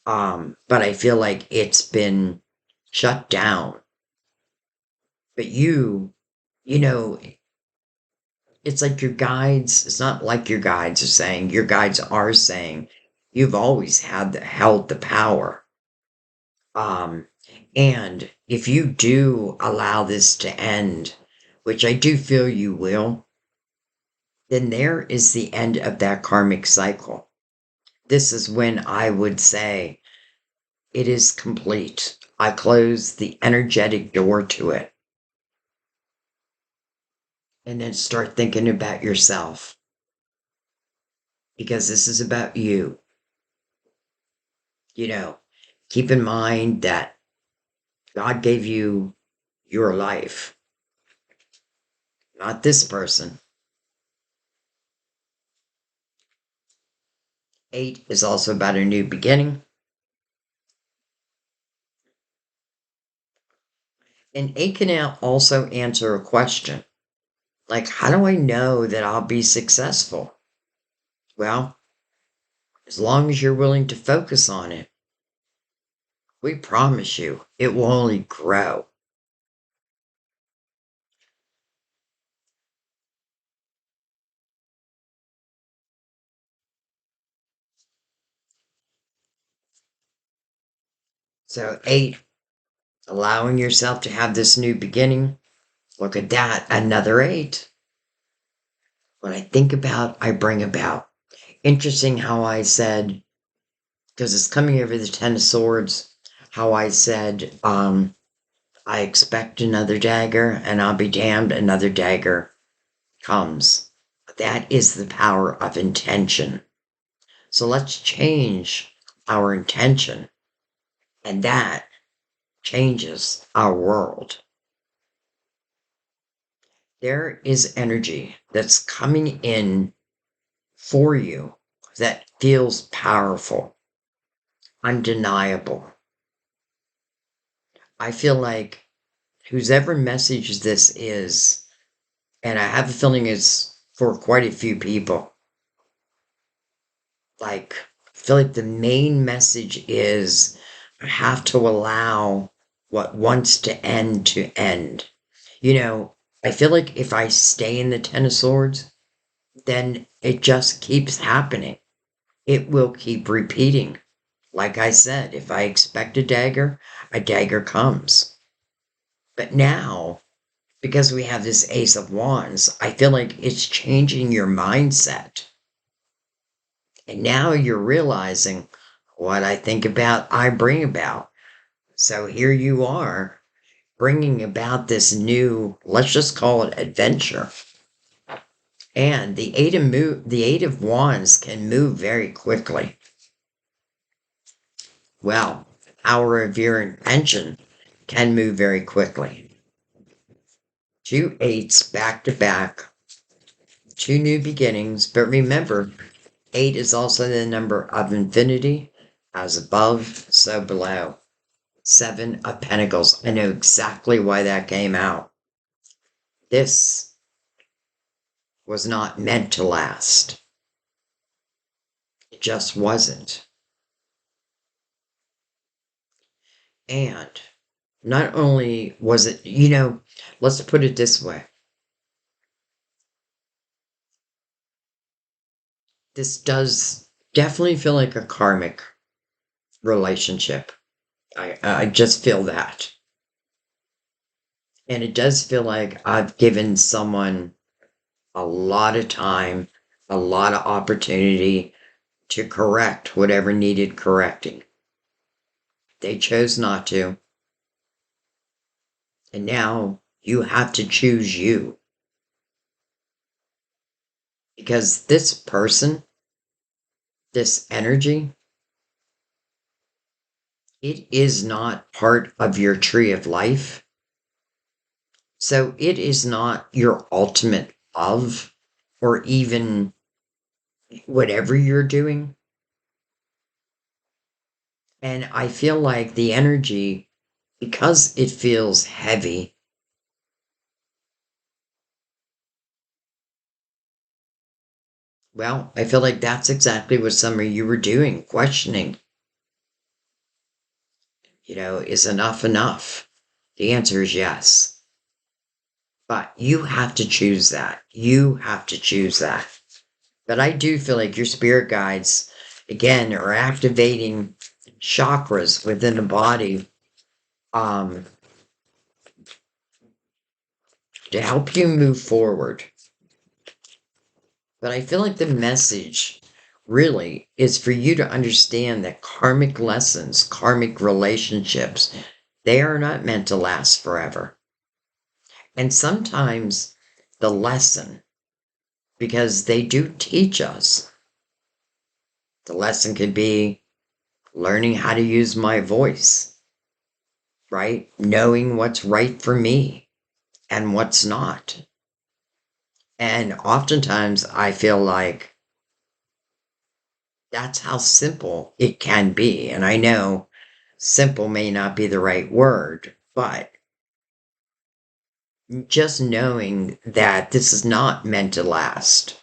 But I feel like it's been shut down. But you know, it's like your guides, it's not like your guides are saying, your guides are saying, you've always held the power. Um, and if you do allow this to end, which I do feel you will, then there is the end of that karmic cycle. This is when I would say it is complete. I close the energetic door to it. And then start thinking about yourself, because this is about you. You know, keep in mind that God gave you your life, not this person. Eight is also about a new beginning. And eight can now also answer a question like, how do I know that I'll be successful? Well, as long as you're willing to focus on it, we promise you it will only grow. So, eight, allowing yourself to have this new beginning. Look at that, another eight. What I think about, I bring about. Interesting how I said, because it's coming over the Ten of Swords, how I said, I expect another dagger, and I'll be damned, another dagger comes. That is the power of intention. So let's change our intention, and that changes our world. There is energy that's coming in for you that feels powerful, undeniable. I feel like whoever message this is, and I have a feeling it's for quite a few people, like, I feel like the main message is I have to allow what wants to end to end. I feel like if I stay in the Ten of Swords, then it just keeps happening. It will keep repeating. Like I said, if I expect a dagger comes. But now, because we have this Ace of Wands, I feel like it's changing your mindset. And now you're realizing what I think about, I bring about. So here you are bringing about this new, let's just call it adventure. And the Eight of Wands can move very quickly. Well, power of your intention can move very quickly. Two eights back to back, two new beginnings. But remember, eight is also the number of infinity, as above, so below. Seven of Pentacles. I know exactly why that came out. This was not meant to last. It just wasn't. And not only was it, let's put it this way. this does definitely feel like a karmic relationship. I just feel that. And it does feel like I've given someone a lot of time, a lot of opportunity to correct whatever needed correcting. They chose not to. And now you have to choose you. Because this person, this energy, it is not part of your tree of life. So it is not your ultimate love or even whatever you're doing. And I feel like the energy, because it feels heavy, well, I feel like that's exactly what some of you were doing, questioning, is enough enough? The answer is yes. But you have to choose that. You have to choose that. But I do feel like your spirit guides, again, are activating chakras within the body um, to help you move forward. But I feel like the message really is for you to understand that karmic lessons, karmic relationships, they are not meant to last forever. And sometimes the lesson, because they do teach us, the lesson could be learning how to use my voice, right? Knowing what's right for me and what's not. And oftentimes I feel like that's how simple it can be. And I know simple may not be the right word, but just knowing that this is not meant to last,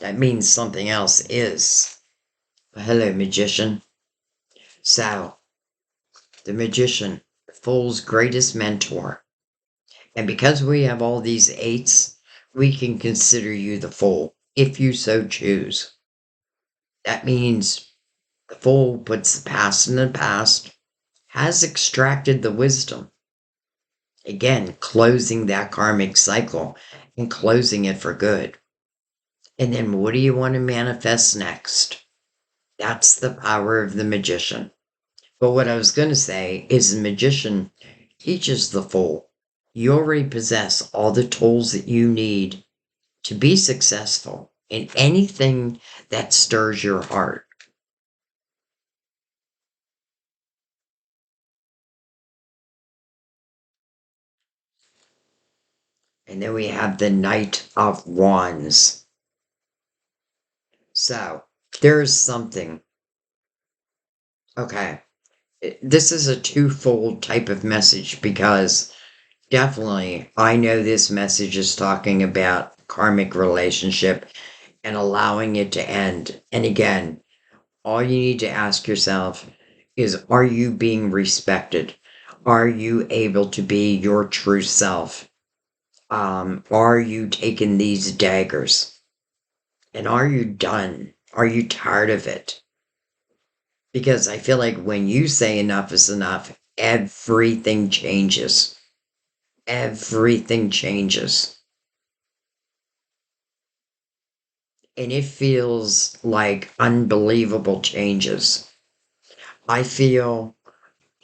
that means something else is. Hello, magician. So, the magician, the fool's greatest mentor. And because we have all these eights, we can consider you the fool, if you so choose. That means the fool puts the past in the past, has extracted the wisdom. Again, closing that karmic cycle and closing it for good. And then what do you want to manifest next? That's the power of the magician. But what I was going to say is the magician teaches the fool. You already possess all the tools that you need to be successful in anything that stirs your heart. And then we have the Knight of Wands. So there's something. Okay. This is a twofold type of message because definitely I know this message is talking about karmic relationship and allowing it to end. And again, all you need to ask yourself is, are you being respected? Are you able to be your true self? Are you taking these daggers? And are you done? Are you tired of it? Because I feel like when you say enough is enough, everything changes. Everything changes. And it feels like unbelievable changes. I feel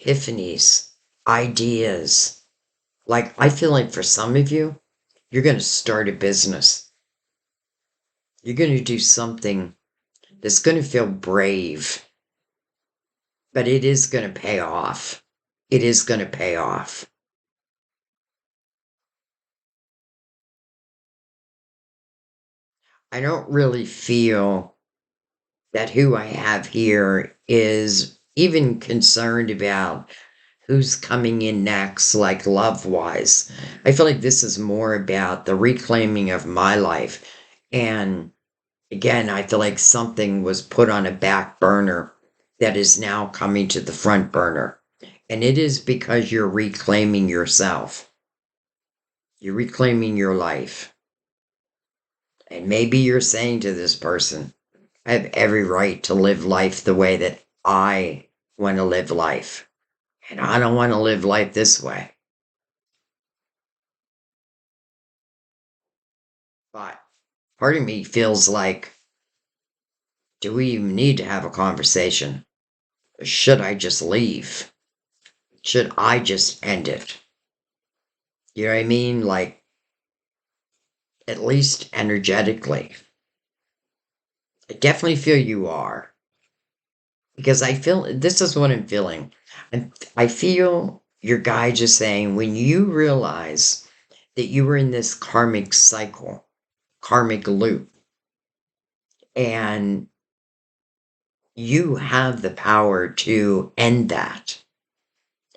epiphanies, ideas. Like, I feel like for some of you, you're going to start a business. You're going to do something that's going to feel brave, but it is going to pay off. It is going to pay off. I don't really feel that who I have here is even concerned about who's coming in next, like love wise. I feel like this is more about the reclaiming of my life. And again, I feel like something was put on a back burner that is now coming to the front burner. And it is because you're reclaiming yourself. You're reclaiming your life. And maybe you're saying to this person, I have every right to live life the way that I want to live life. And I don't want to live life this way. But part of me feels like, do we even need to have a conversation? Should I just leave? Should I just end it? You know what I mean? Like, at least energetically. I definitely feel you are. Because I feel, this is what I'm feeling. I feel your guide just saying, when you realize that you were in this karmic cycle, karmic loop, and you have the power to end that.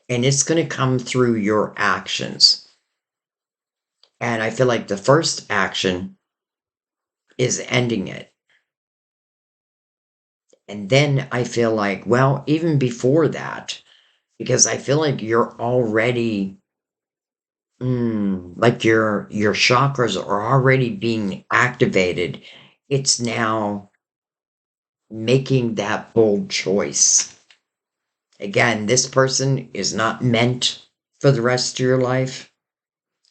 And it's going to come through your actions. And I feel like the first action is ending it. And then I feel like, well, even before that, because I feel like you're already, like your chakras are already being activated. It's now making that bold choice. Again, this person is not meant for the rest of your life.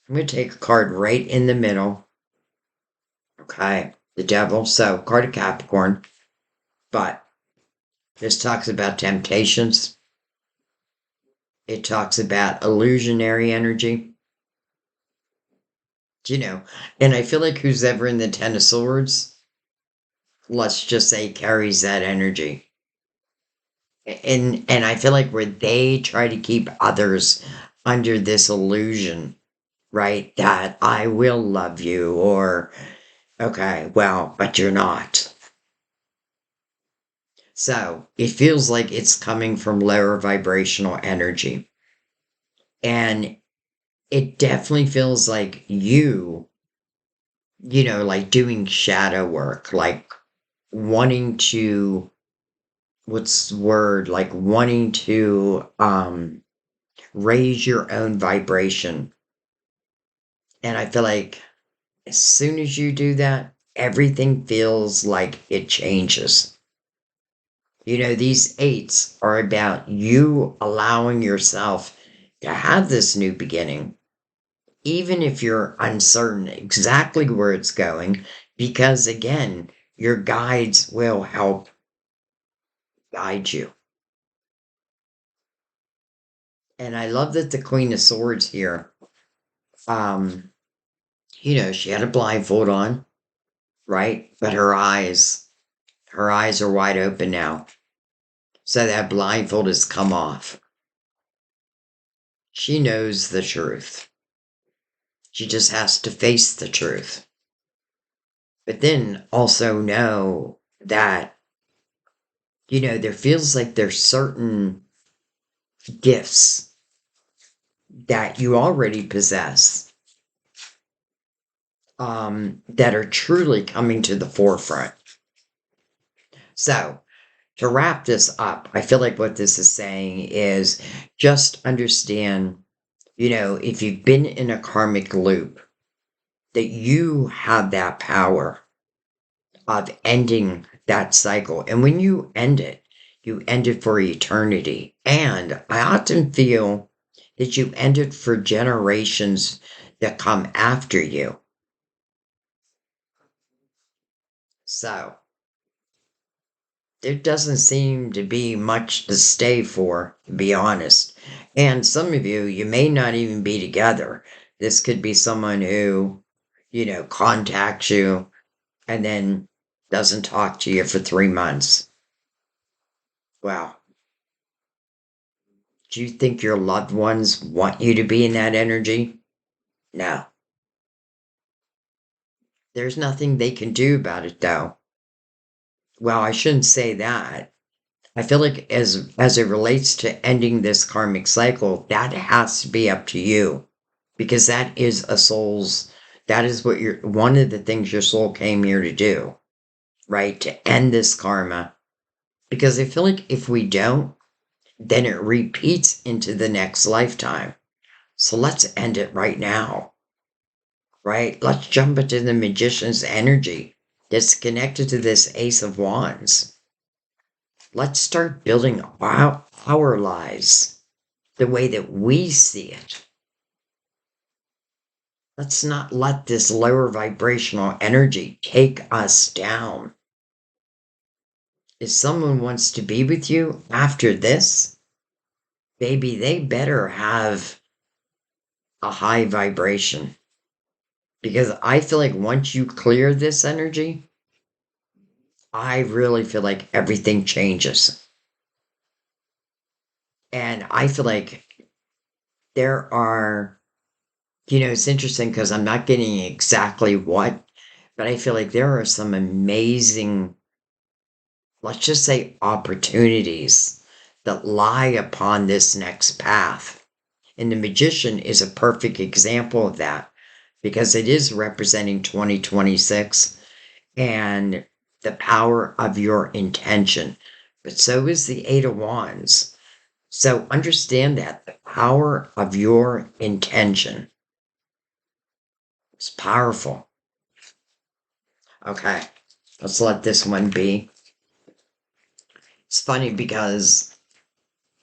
I'm going to take a card right in the middle. Okay, the devil. So, card of Capricorn. But this talks about temptations. It talks about illusionary energy. You know, and I feel like who's ever in the Ten of Swords, let's just say, carries that energy. And I feel like where they try to keep others under this illusion, right? That I will love you, or, okay, well, but you're not. So it feels like it's coming from lower vibrational energy. And it definitely feels like like doing shadow work, like wanting to, what's the word? Like wanting to raise your own vibration. And I feel like as soon as you do that, everything feels like it changes. These eights are about you allowing yourself to have this new beginning, even if you're uncertain exactly where it's going, because again, your guides will help guide you. And I love that the Queen of Swords here, um, she had a blindfold on, right? But her eyes are wide open now. So that blindfold has come off. She knows the truth. She just has to face the truth. But then also know that, there feels like there's certain gifts that you already possess, that are truly coming to the forefront. So, to wrap this up, I feel like what this is saying is just understand, if you've been in a karmic loop, that you have that power of ending that cycle. And when you end it for eternity. And I often feel that you end it for generations that come after you. So there doesn't seem to be much to stay for, to be honest. And some of you may not even be together. This could be someone who, contacts you and then doesn't talk to you for 3 months. Well, do you think your loved ones want you to be in that energy? No. There's nothing they can do about it, though. Well, I shouldn't say that. I feel like as it relates to ending this karmic cycle, that has to be up to you, because that is what one of the things your soul came here to do, right? To end this karma. Because I feel like if we don't, then it repeats into the next lifetime. So let's end it right now. right? Let's jump into the magician's energy that's connected to this Ace of Wands. Let's start building our lives the way that we see it. Let's not let this lower vibrational energy take us down. If someone wants to be with you after this, baby, they better have a high vibration. Because I feel like once you clear this energy, I really feel like everything changes. And I feel like there are, it's interesting because I'm not getting exactly what, but I feel like there are some amazing, let's just say, opportunities that lie upon this next path. And the magician is a perfect example of that because it is representing 2026 and the power of your intention. But so is the Eight of Wands. So understand that the power of your intention is powerful. Okay, let's let this one be. It's funny because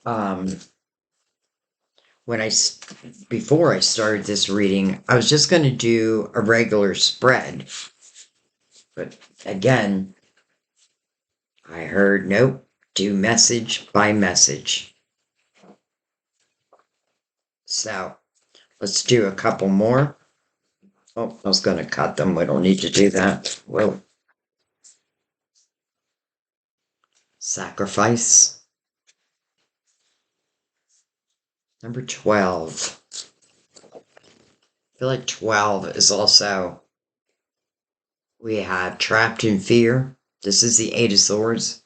um, before I started this reading, I was just going to do a regular spread. But again, I heard, nope, do message by message. So let's do a couple more. Oh, I was going to cut them. We don't need to do that. Well, sacrifice. Number 12. I feel like 12 is also, we have trapped in fear. This is the Eight of Swords,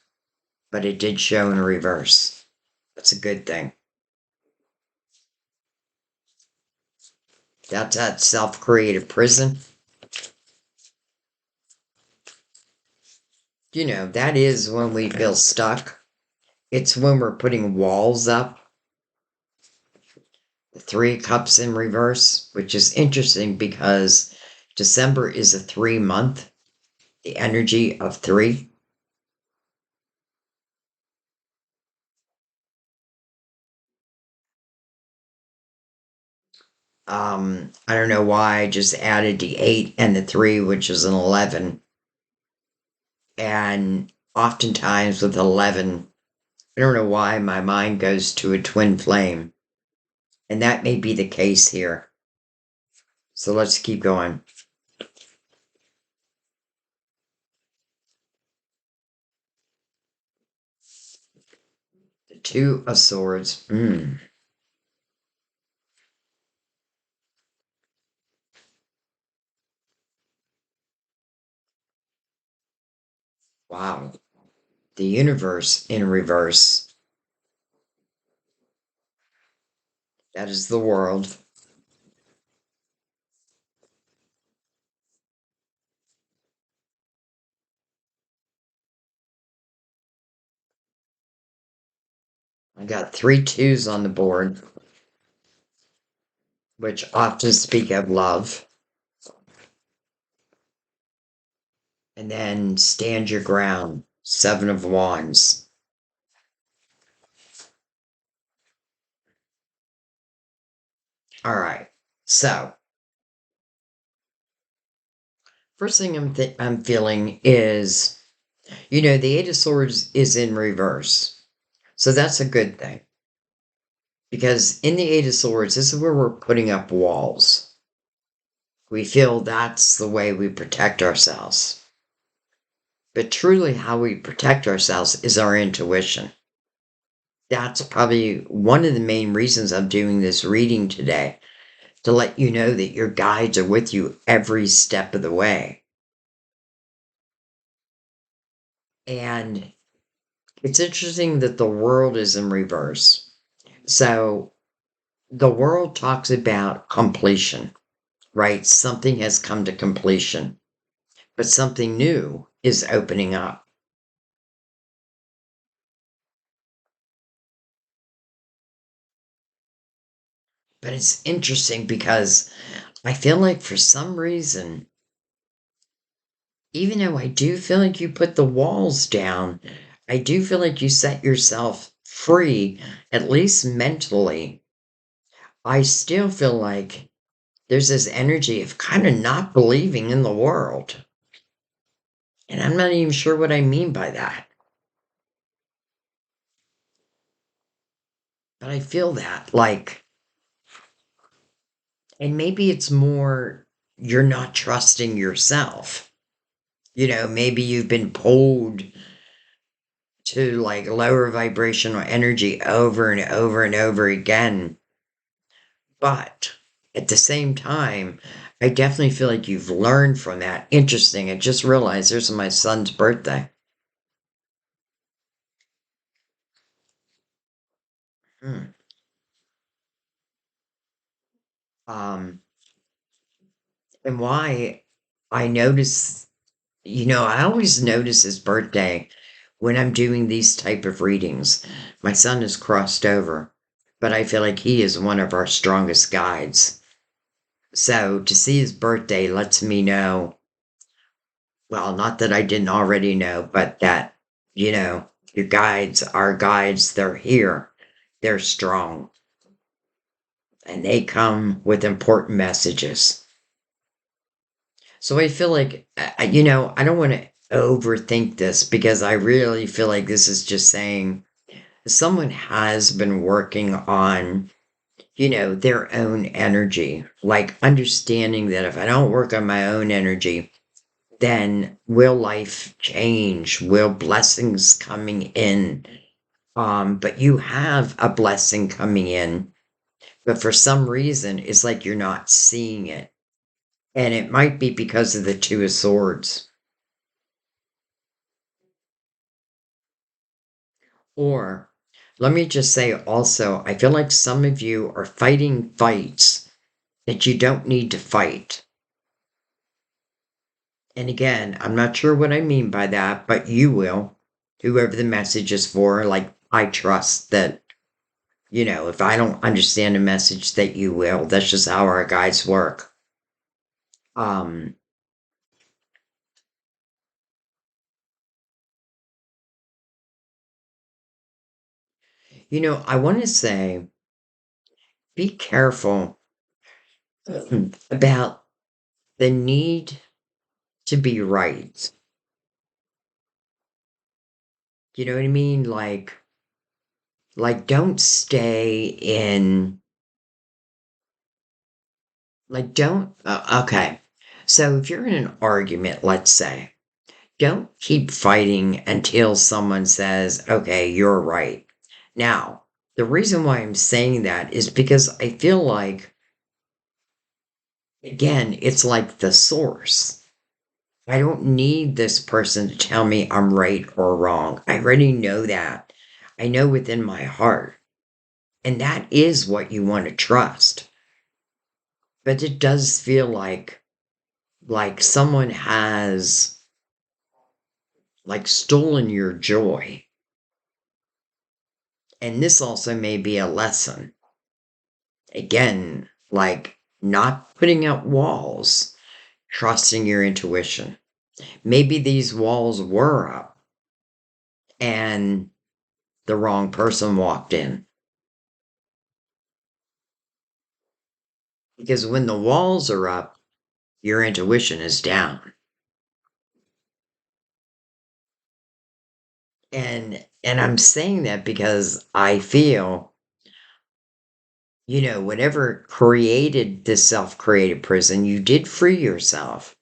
but it did show in reverse. That's a good thing. That's that self-created prison. That is when we feel stuck. It's when we're putting walls up. The Three of Cups in reverse, which is interesting because December is a 3 month, the energy of three. I don't know why I just added the 8 and the 3, which is an 11. And oftentimes with 11, I don't know why my mind goes to a twin flame. And that may be the case here. So let's keep going. The Two of Swords. Wow. The universe in reverse. That is the world. I got 3 2s on the board, which often speak of love. And then stand your ground. 7 of Wands. All right. So, first thing I'm feeling is, the Eight of Swords is in reverse. So that's a good thing. Because in the Eight of Swords, this is where we're putting up walls. We feel that's the way we protect ourselves. But truly, how we protect ourselves is our intuition. That's probably one of the main reasons I'm doing this reading today, to let you know that your guides are with you every step of the way. And it's interesting that the world is in reverse. So the world talks about completion, right? Something has come to completion, but something new is opening up. But it's interesting because I feel like for some reason, even though I do feel like you put the walls down, I do feel like you set yourself free, at least mentally. I still feel like there's this energy of kind of not believing in the world. And I'm not even sure what I mean by that. But I feel that, like, and maybe it's more you're not trusting yourself. Maybe you've been pulled to like lower vibrational energy over and over and over again. But at the same time, I definitely feel like you've learned from that. Interesting. I just realized there's my son's birthday. Hmm. Um, and why I notice, I always notice his birthday when I'm doing these type of readings. My son is crossed over, but I feel like he is one of our strongest guides. So to see his birthday lets me know, well, not that I didn't already know, but that, your guides, our guides, they're here. They're strong and they come with important messages. So I feel like, I don't want to overthink this because I really feel like this is just saying someone has been working on, their own energy, like understanding that if I don't work on my own energy, then will life change? Will blessings coming in? But you have a blessing coming in, but for some reason, it's like you're not seeing it. And it might be because of the Two of Swords. Or let me just say also, I feel like some of you are fighting fights that you don't need to fight. And again, I'm not sure what I mean by that, but you will. Whoever the message is for, like, I trust that, if I don't understand a message, that you will. That's just how our guides work. Um, I want to say be careful about the need to be right. You know what I mean? Like don't stay in, like, don't, okay. So if you're in an argument, let's say, don't keep fighting until someone says, okay, you're right. Now, the reason why I'm saying that is because I feel like, again, it's like the source. I don't need this person to tell me I'm right or wrong. I already know that. I know within my heart. And that is what you want to trust. But it does feel like someone has like stolen your joy. And this also may be a lesson. Again, like not putting up walls, trusting your intuition. Maybe these walls were up and the wrong person walked in. Because when the walls are up, your intuition is down. And I'm saying that because I feel, whatever created this self-created prison, you did free yourself.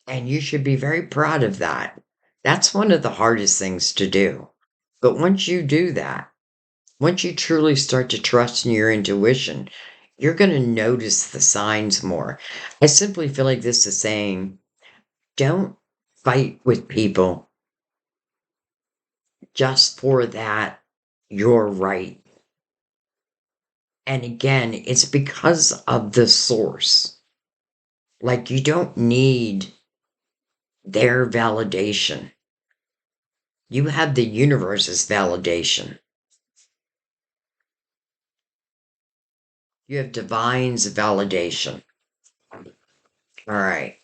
And you should be very proud of that. That's one of the hardest things to do. But once you do that, once you truly start to trust in your intuition, you're going to notice the signs more. I simply feel like this is saying, don't fight with people just for that you're right. And again, it's because of the source. Like you don't need their validation. You have the universe's validation. You have divine's validation. All right.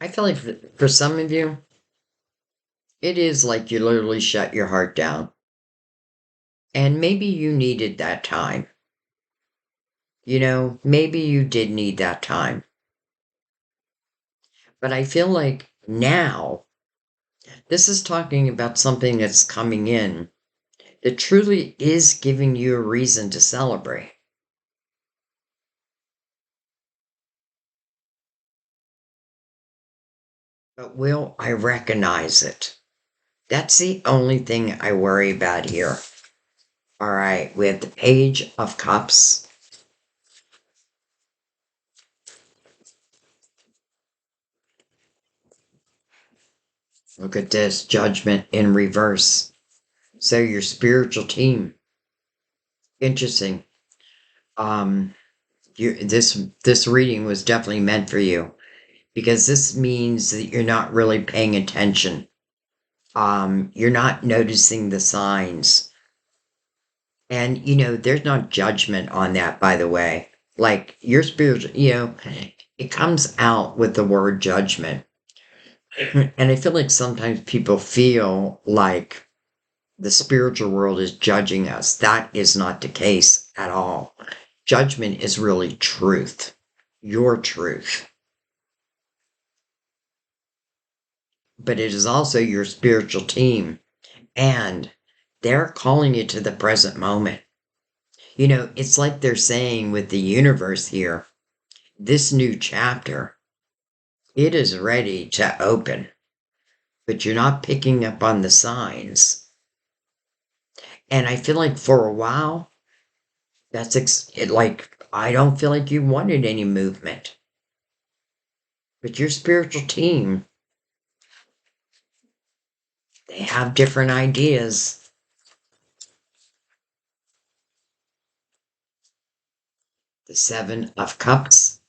I feel like for some of you, it is like you literally shut your heart down. And maybe you needed that time. Maybe you did need that time. But I feel like now, this is talking about something that's coming in that truly is giving you a reason to celebrate. But will I recognize it? That's the only thing I worry about here. All right, we have the Page of Cups. Look at this, Judgment in reverse. So your spiritual team. Interesting. Um, this reading was definitely meant for you because this means that you're not really paying attention. You're not noticing the signs. And there's not judgment on that, by the way. Like your spiritual, it comes out with the word judgment. And I feel like sometimes people feel like the spiritual world is judging us. That is not the case at all. Judgment is really truth, your truth. But it is also your spiritual team. And they're calling you to the present moment. It's like they're saying with the universe here, this new chapter, it is ready to open, but you're not picking up on the signs. And I feel like for a while, like, I don't feel like you wanted any movement. But your spiritual team, they have different ideas. The Seven of Cups,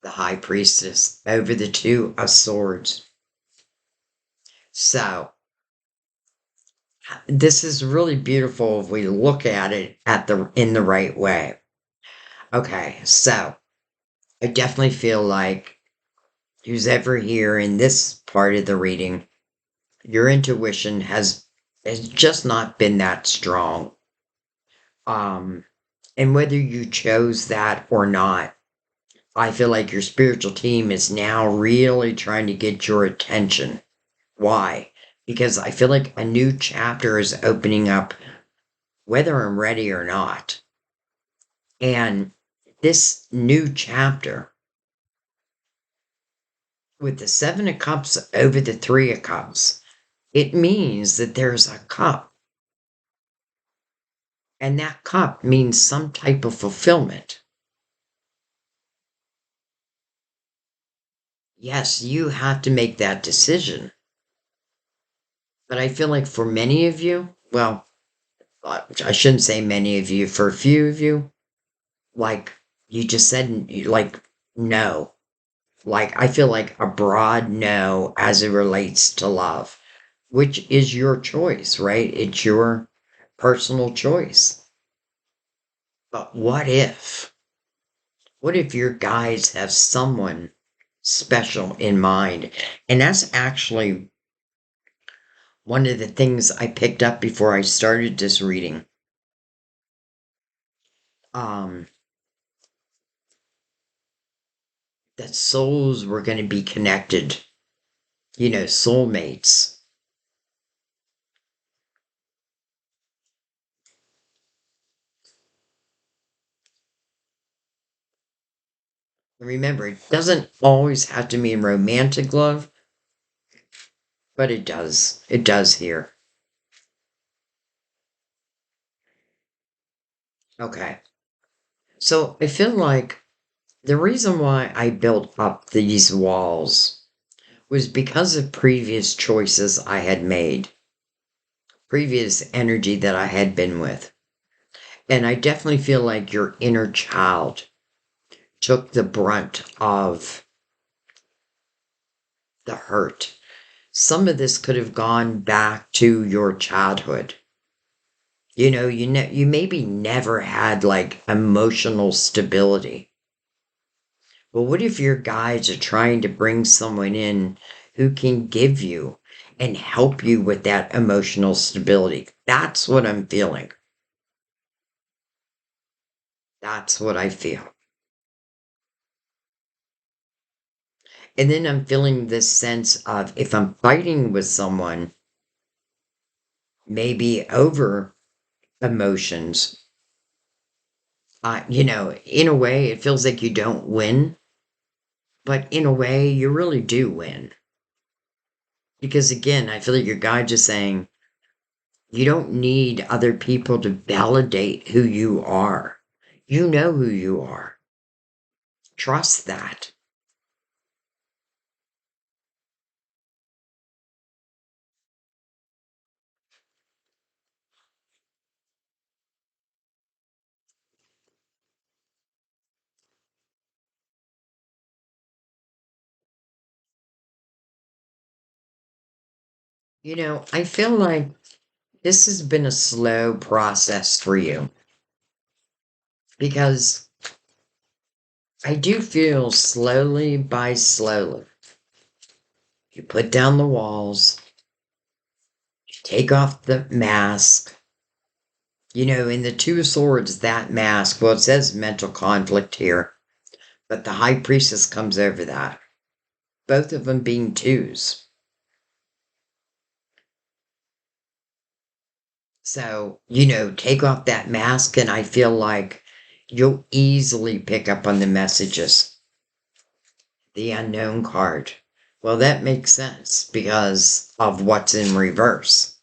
the High Priestess, over the Two of Swords. So, this is really beautiful if we look at it in the right way. Okay, so I definitely feel like who's ever here in this part of the reading, your intuition has just not been that strong. And whether you chose that or not, I feel like your spiritual team is now really trying to get your attention. Why? Because I feel like a new chapter is opening up, whether I'm ready or not. And this new chapter, with the Seven of Cups over the Three of Cups, it means that there's a cup. And that cup means some type of fulfillment. Yes, you have to make that decision. But I feel like for many of you, well, I shouldn't say many of you, for a few of you, like you just said, like, no. Like, I feel like a broad no as it relates to love, which is your choice, right? It's your personal choice. But what if? What if your guides have someone special in mind? And that's actually one of the things I picked up before I started this reading. Um, that souls were going to be connected, soulmates. Remember, it doesn't always have to mean romantic love, but it does. It does here. Okay. So I feel like the reason why I built up these walls was because of previous choices I had made, previous energy that I had been with. And I definitely feel like your inner child took the brunt of the hurt. Some of this could have gone back to your childhood. You maybe never had like emotional stability. Well, what if your guides are trying to bring someone in who can give you and help you with that emotional stability? That's what I'm feeling. That's what I feel. And then I'm feeling this sense of if I'm fighting with someone, maybe over emotions, in a way, it feels like you don't win, but in a way, you really do win. Because again, I feel like your guide is saying you don't need other people to validate who you are. You know who you are. Trust that. I feel like this has been a slow process for you because I do feel slowly by slowly, you put down the walls, take off the mask. In the Two of Swords, that mask, well, it says mental conflict here, but the High Priestess comes over that. Both of them being twos. So, take off that mask, and I feel like you'll easily pick up on the messages. The unknown card. Well, that makes sense because of what's in reverse.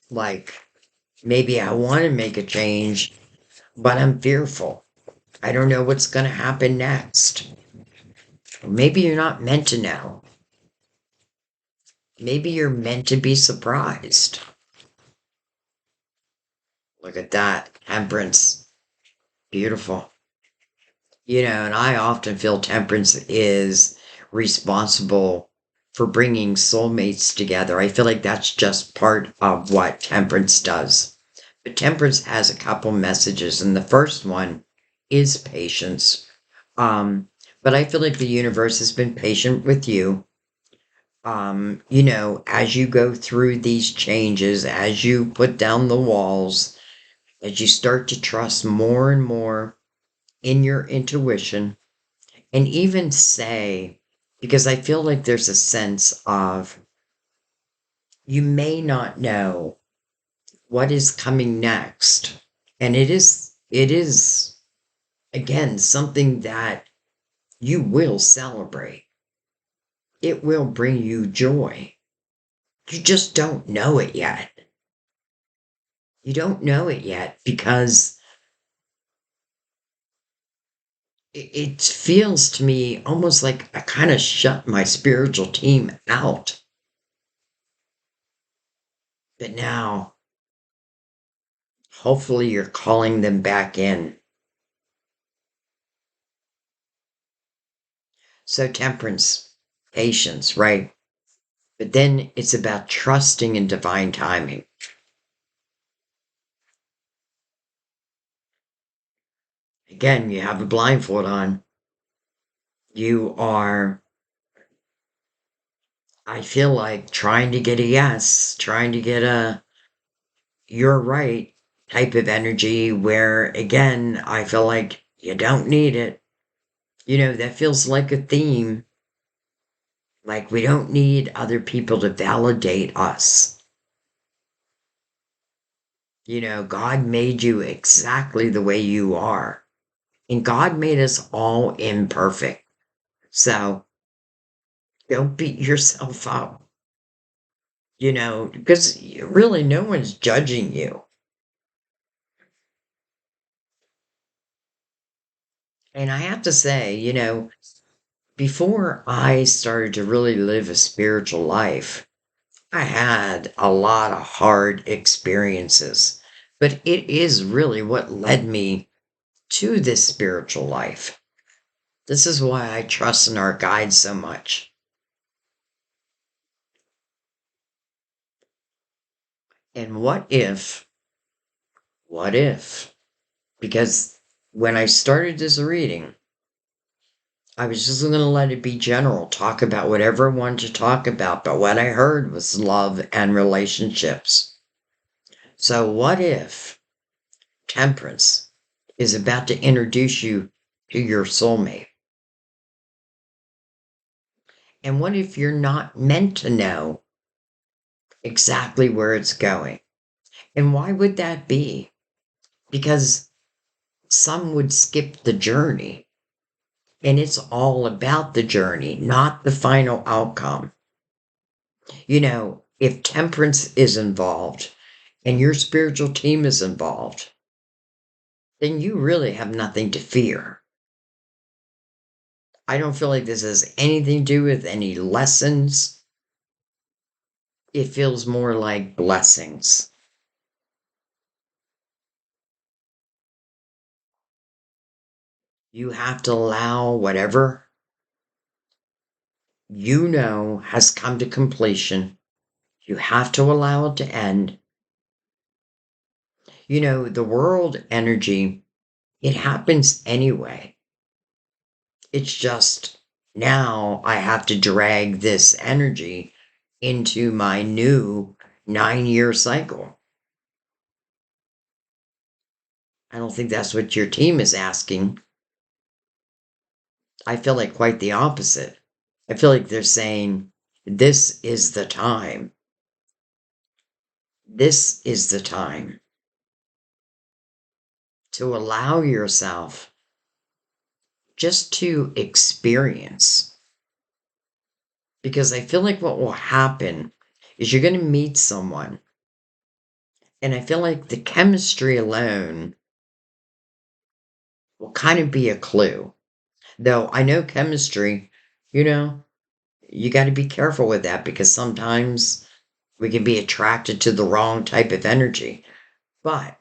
Like, maybe I want to make a change, but I'm fearful. I don't know what's going to happen next. Maybe you're not meant to know. Maybe you're meant to be surprised. Look at that. Temperance. Beautiful. And I often feel temperance is responsible for bringing soulmates together. I feel like that's just part of what temperance does. But temperance has a couple messages, and the first one is patience. But I feel like the universe has been patient with you. As you go through these changes, as you put down the walls, as you start to trust more and more in your intuition, and even say, because I feel like there's a sense of you may not know what is coming next. And it is, again, something that you will celebrate. It will bring you joy. You just don't know it yet. You don't know it yet because it feels to me almost like I kind of shut my spiritual team out. But now, hopefully, you're calling them back in. So, temperance, patience, right? But then it's about trusting in divine timing. Again, you have a blindfold on. You are, I feel like, trying to get a yes, trying to get a you're right type of energy where, again, I feel like you don't need it. That feels like a theme. Like we don't need other people to validate us. God made you exactly the way you are. And God made us all imperfect. So don't beat yourself up, because really no one's judging you. And I have to say, before I started to really live a spiritual life, I had a lot of hard experiences. But it is really what led me to this spiritual life. This is why I trust in our guides so much. And what if, because when I started this reading, I was just going to let it be general, talk about whatever I wanted to talk about, but what I heard was love and relationships. So, what if Temperance is about to introduce you to your soulmate? And what if you're not meant to know exactly where it's going? And why would that be? Because some would skip the journey, and it's all about the journey, not the final outcome. If temperance is involved and your spiritual team is involved, then you really have nothing to fear. I don't feel like this has anything to do with any lessons. It feels more like blessings. You have to allow whatever has come to completion. You have to allow it to end. The world energy, it happens anyway. It's just now I have to drag this energy into my new 9-year cycle. I don't think that's what your team is asking. I feel like quite the opposite. I feel like they're saying, this is the time. This is the time to allow yourself just to experience. Because I feel like what will happen is you're going to meet someone. And I feel like the chemistry alone will kind of be a clue. Though I know chemistry, you know, you got to be careful with that because sometimes we can be attracted to the wrong type of energy. But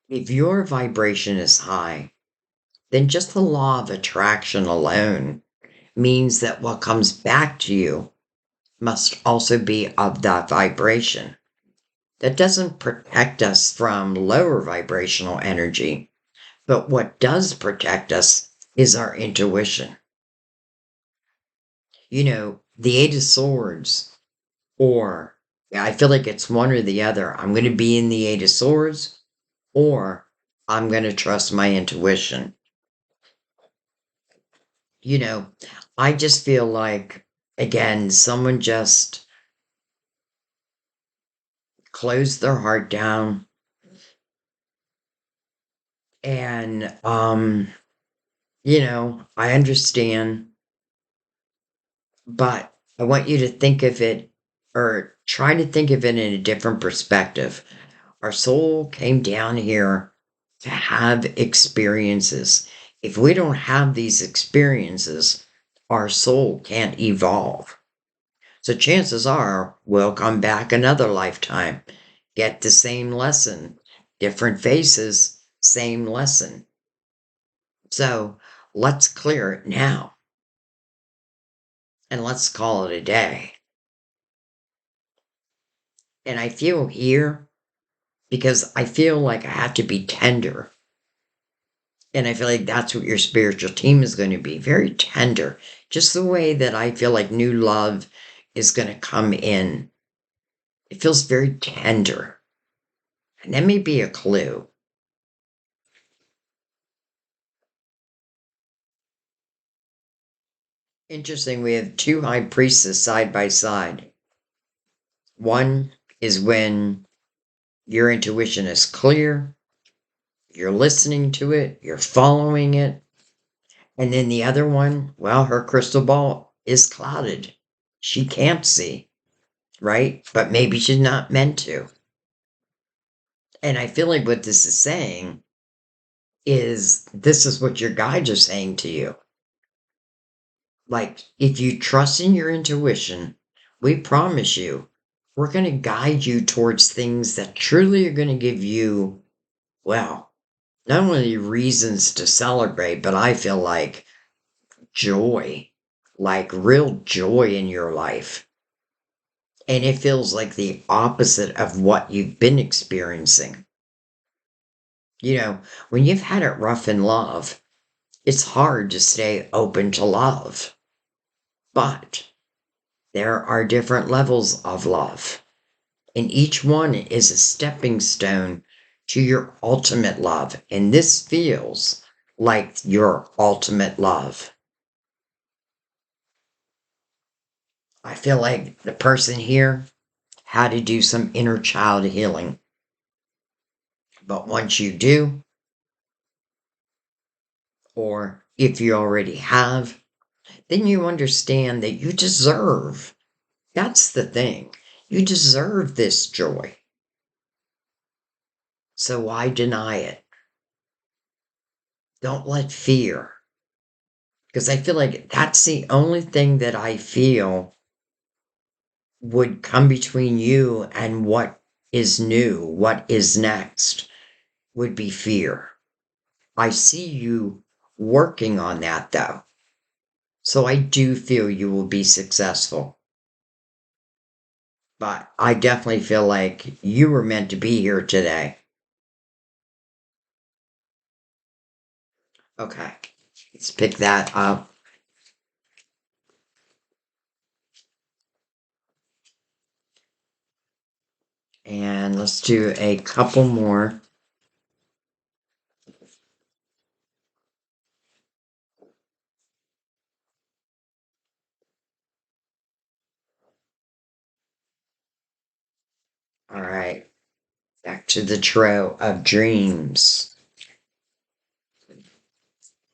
if your vibration is high, then just the law of attraction alone means that what comes back to you must also be of that vibration. That doesn't protect us from lower vibrational energy, but what does protect us is our intuition. The Eight of Swords, or I feel like it's one or the other. I'm going to be in the Eight of Swords, or I'm going to trust my intuition. You know, I just feel like, again, someone just closed their heart down and, I understand, but I want you to think of it or try to think of it in a different perspective. Our soul came down here to have experiences. If we don't have these experiences, our soul can't evolve. So chances are we'll come back another lifetime, get the same lesson, different faces, same lesson. So let's clear it now and let's call it a day. And I feel here because I feel like I have to be tender. And I feel like that's what your spiritual team is going to be, very tender. Just the way that I feel like new love is going to come in. It feels very tender. And that may be a clue. Interesting, we have two high priestesses side by side. One is when your intuition is clear, you're listening to it, you're following it. And then the other one, well, her crystal ball is clouded. She can't see, right? But maybe she's not meant to. And I feel like what this is saying is this is what your guides are saying to you. Like, if you trust in your intuition, we promise you, we're going to guide you towards things that truly are going to give you, well, not only reasons to celebrate, but I feel like joy, like real joy in your life. And it feels like the opposite of what you've been experiencing. You know, when you've had it rough in love, it's hard to stay open to love. But there are different levels of love, and each one is a stepping stone to your ultimate love. And this feels like your ultimate love. I feel like the person here had to do some inner child healing. But once you do, or if you already have, then you understand that you deserve. That's the thing. You deserve this joy. So why deny it? Don't let fear, because I feel like that's the only thing that I feel would come between you and what is new, what is next, would be fear. I see you working on that though. So I do feel you will be successful. But I definitely feel like you were meant to be here today. Okay, let's pick that up. And let's do a couple more. All right, back to the Tarot of Dreams.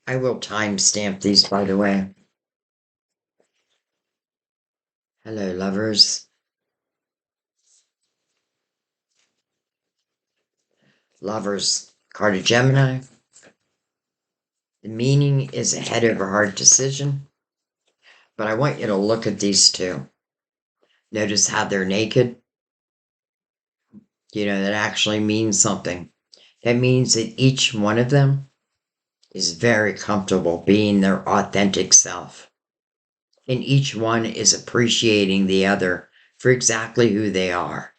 I will timestamp these, by the way. Hello, lovers. Lovers, card of Gemini. The meaning is ahead of a hard decision. But I want you to look at these two. Notice how they're naked. You know, that actually means something. That means that each one of them is very comfortable being their authentic self. And each one is appreciating the other for exactly who they are.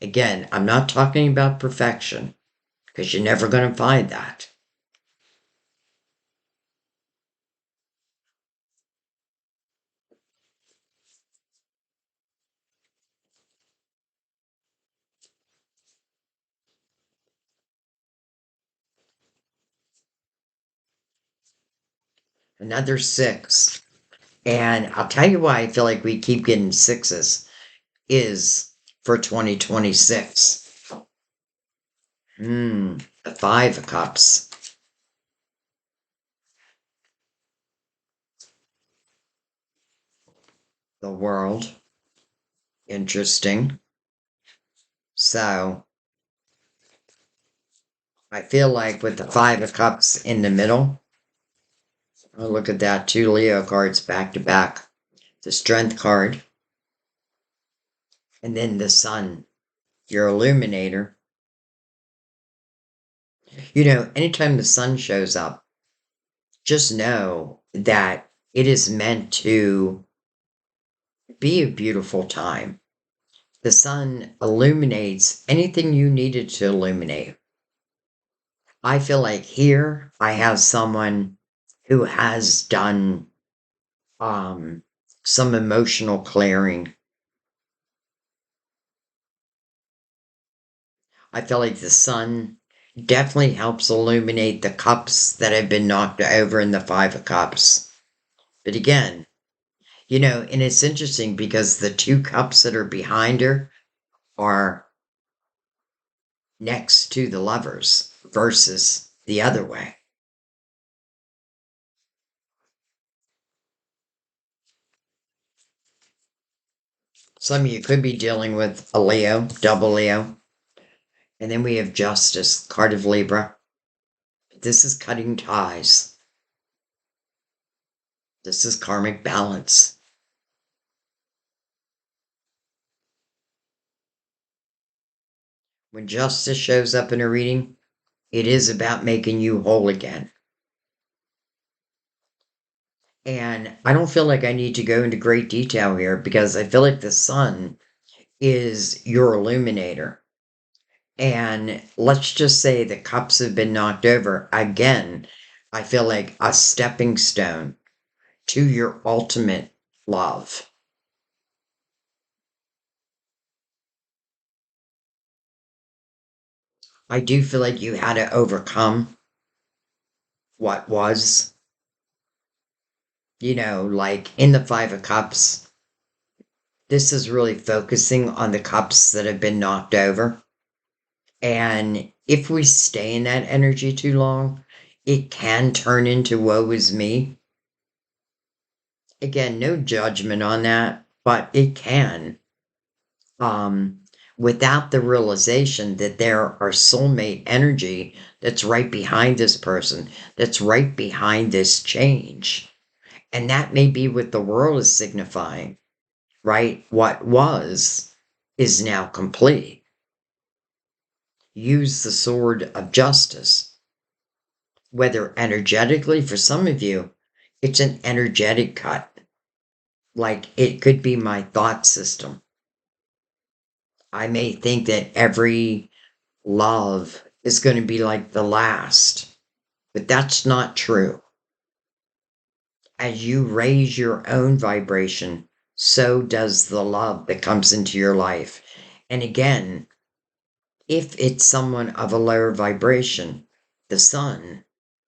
Again, I'm not talking about perfection, because you're never going to find that. Another six. And I'll tell you why I feel like we keep getting sixes is for 2026. The Five of Cups. The World. Interesting. So I feel like with the Five of Cups in the middle, oh, look at that, two Leo cards back to back. The Strength card, and then the Sun, your illuminator. You know, anytime the sun shows up, just know that it is meant to be a beautiful time. The sun illuminates anything you needed to illuminate. I feel like here I have someone who has done um, some emotional clearing. I feel like the sun definitely helps illuminate the cups that have been knocked over in the Five of Cups. But again, you know, and it's interesting because the two cups that are behind her are next to the lovers versus the other way. Some of you could be dealing with a Leo, double Leo. And then we have Justice, card of Libra. This is cutting ties. This is karmic balance. When justice shows up in a reading, It is about making you whole again. And I don't feel like I need to go into great detail here because I feel like the sun is your illuminator. And let's just say the cups have been knocked over. Again, I feel like a stepping stone to your ultimate love. I do feel like you had to overcome what was, like in the Five of Cups. This is really focusing on the cups that have been knocked over. And if we stay in that energy too long, it can turn into woe is me. Again, no judgment on that, but it can. Um, Without the realization that there are soulmate energy that's right behind this person, that's right behind this change. And that may be what the world is signifying, right? What was is now complete. Use the sword of justice, whether energetically, for some of you, it's an energetic cut. Like it could be my thought system. I may think that every love is going to be like the last, but that's not true. As you raise your own vibration, so does the love that comes into your life. And again, if it's someone of a lower vibration, the sun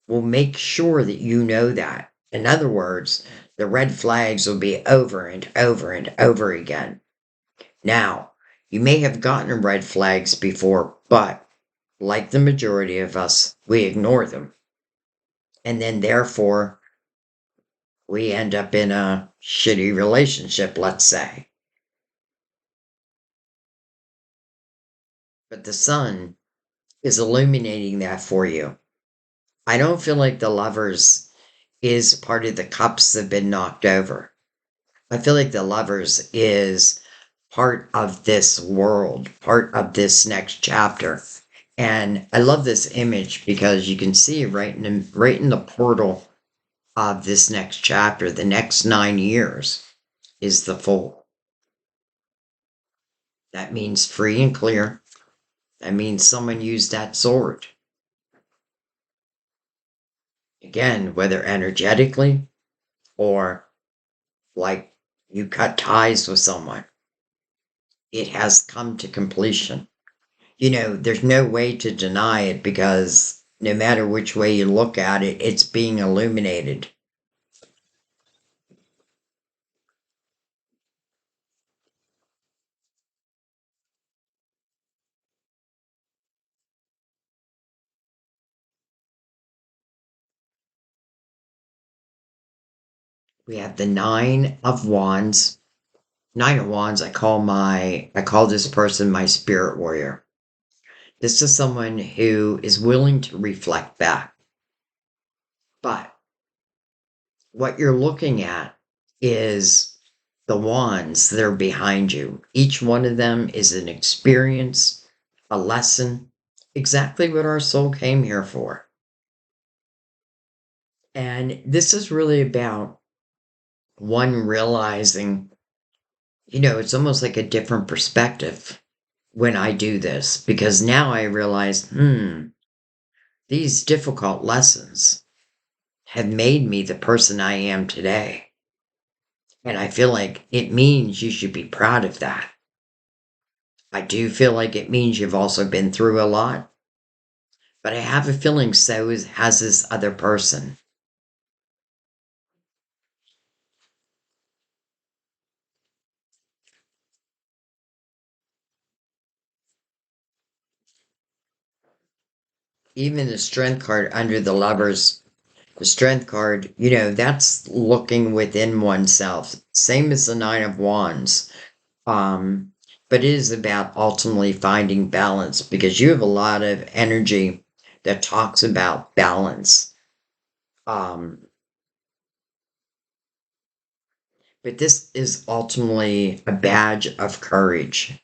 will make sure that you know that. In other words, the red flags will be over and over and over again. Now, you may have gotten red flags before, but like the majority of us, we ignore them. And then, therefore, we end up in a shitty relationship, let's say. But the sun is illuminating that for you. I don't feel like the lovers is part of the cups that have been knocked over. I feel like the lovers is part of this world, part of this next chapter. And I love this image because you can see right in the portal of this next chapter, the next 9 years is the full. That means free and clear. That means someone used that sword. Again, whether energetically or like you cut ties with someone, it has come to completion. There's no way to deny it because no matter which way you look at it, it's being illuminated. We have the Nine of Wands. Nine of Wands, I call this person my spirit warrior. This is someone who is willing to reflect back. But what you're looking at is the wands that are behind you. Each one of them is an experience, a lesson, exactly what our soul came here for. And this is really about one realizing, it's almost like a different perspective when I do this because now I realize, these difficult lessons have made me the person I am today. And I feel like it means you should be proud of that. I do feel like it means you've also been through a lot, but I have a feeling has this other person. Even the strength card under the strength card, that's looking within oneself. Same as the Nine of Wands. Um, but it is about ultimately finding balance because you have a lot of energy that talks about balance. Um, but this is ultimately a badge of courage.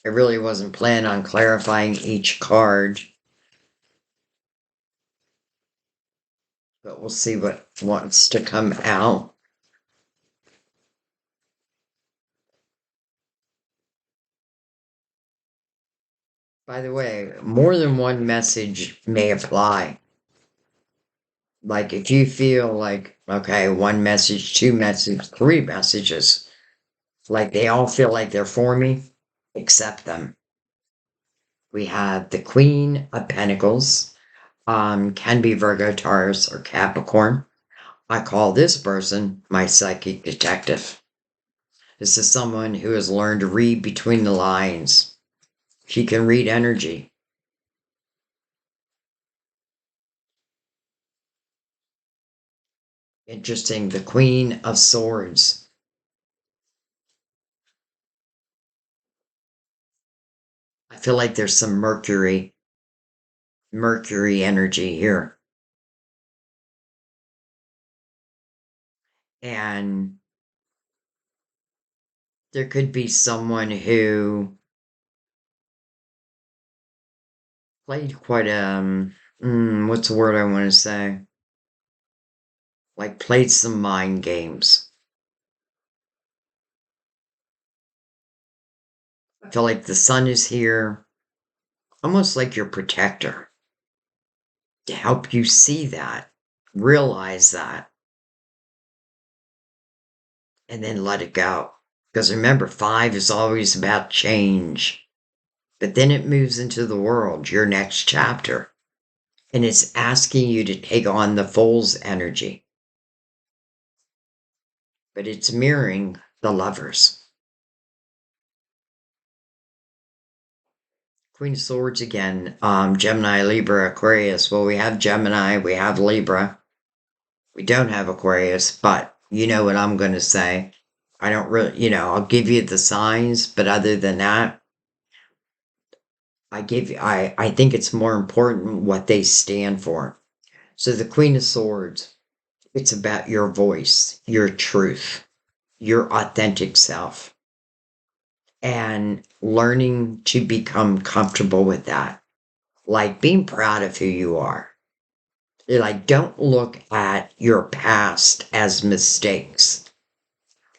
I really wasn't planning on clarifying each card, but we'll see what wants to come out. By the way, more than one message may apply. Like if you feel like, okay, one message, two messages, three messages, like they all feel like they're for me, accept them. We have the Queen of Pentacles, can be Virgo, Taurus, or Capricorn. I call this person my psychic detective. This is someone who has learned to read between the lines. She can read energy. Interesting, the Queen of Swords. I feel like there's some Mercury energy here. And there could be someone who played quite what's the word I want to say? Like played some mind games. I feel like the sun is here, almost like your protector, to help you see that, realize that, and then let it go. Because remember, 5 is always about change. But then it moves into the world, your next chapter. And it's asking you to take on the Fool's energy. But it's mirroring the Lovers. Queen of Swords again, Gemini, Libra, Aquarius. Well, we have Gemini, we have Libra. We don't have Aquarius, but you know what I'm going to say. I don't really, I'll give you the signs, but other than that, I think it's more important what they stand for. So the Queen of Swords, it's about your voice, your truth, your authentic self, and learning to become comfortable with that. Like being proud of who you are. Like, don't look at your past as mistakes.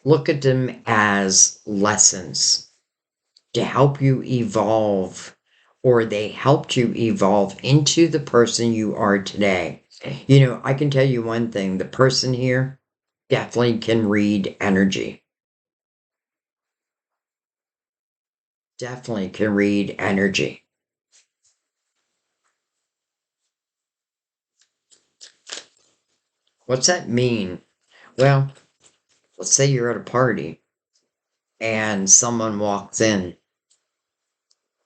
Look at them as lessons to help you evolve, or they helped you evolve into the person you are today. I can tell you one thing, the person here definitely can read energy. Definitely can read energy. What's that mean? Well, let's say you're at a party and someone walks in.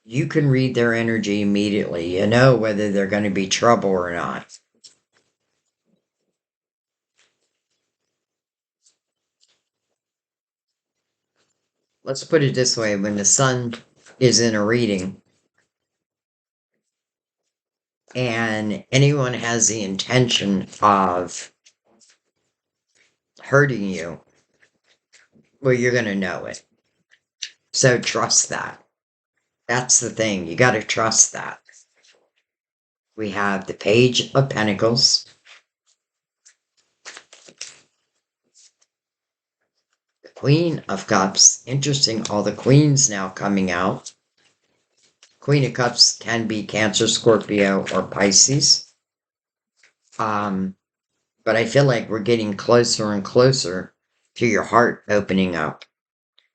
You can read their energy immediately. You know whether they're going to be trouble or not. Let's put it this way, when the sun is in a reading and anyone has the intention of hurting you, well, you're going to know it. So trust that. That's the thing. You got to trust that. We have the Page of Pentacles, the Queen of Cups. Interesting, all the queens now coming out. Queen of Cups can be Cancer, Scorpio, or Pisces. But I feel like we're getting closer and closer to your heart opening up.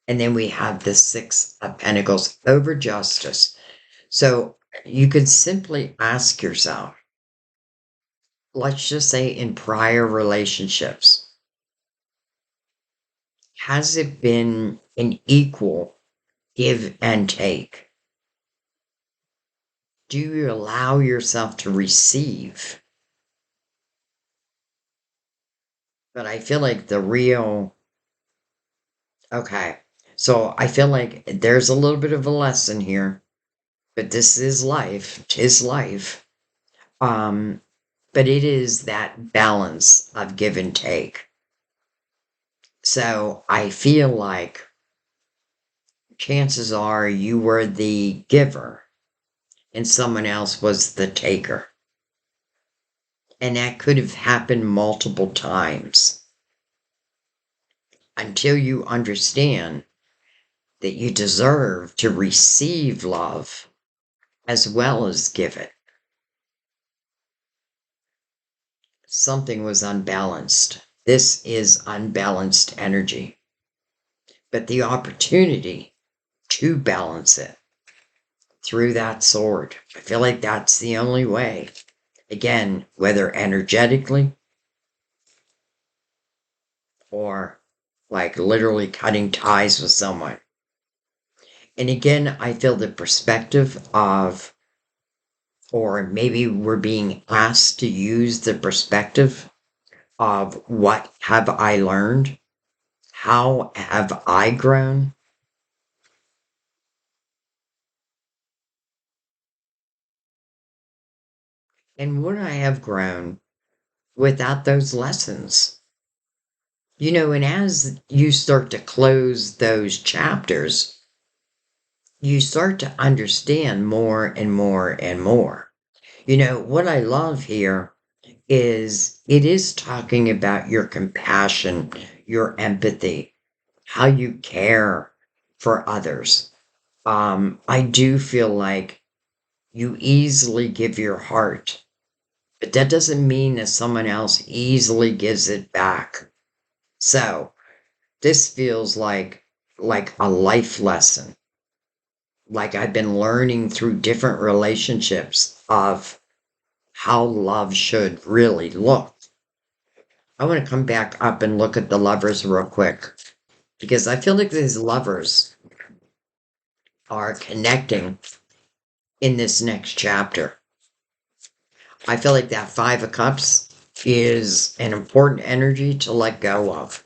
And then we have the Six of Pentacles over justice. So you could simply ask yourself, let's just say in prior relationships, has it been an equal give and take? Do you allow yourself to receive? But I feel like okay, so I feel like there's a little bit of a lesson here, but this is life, 'tis life. Um, but it is that balance of give and take. So I feel like chances are you were the giver and someone else was the taker. And that could have happened multiple times until you understand that you deserve to receive love as well as give it. Something was unbalanced. This is unbalanced energy. But the opportunity to balance it through that sword, I feel like that's the only way. Again, whether energetically or like literally cutting ties with someone. And again, I feel the perspective of, or maybe we're being asked to use the perspective of what have I learned? How have I grown? And would I have grown without those lessons? And as you start to close those chapters, you start to understand more and more and more. What I love here is it is talking about your compassion, your empathy, how you care for others. I do feel like you easily give your heart, but that doesn't mean that someone else easily gives it back. So this feels like a life lesson, like I've been learning through different relationships of how love should really look. I want to come back up and look at the lovers real quick because I feel like these lovers are connecting in this next chapter. I feel like that Five of Cups is an important energy to let go of.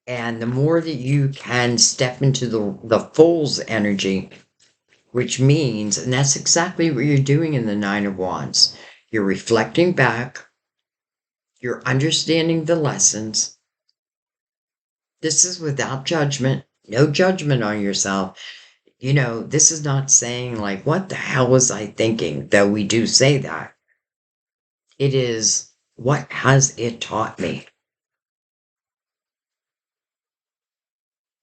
And the more that you can step into the Fool's energy, which means, and that's exactly what you're doing in the Nine of Wands, you're reflecting back, you're understanding the lessons. This is without judgment, no judgment on yourself. This is not saying, like, what the hell was I thinking? Though we do say that. It is, what has it taught me?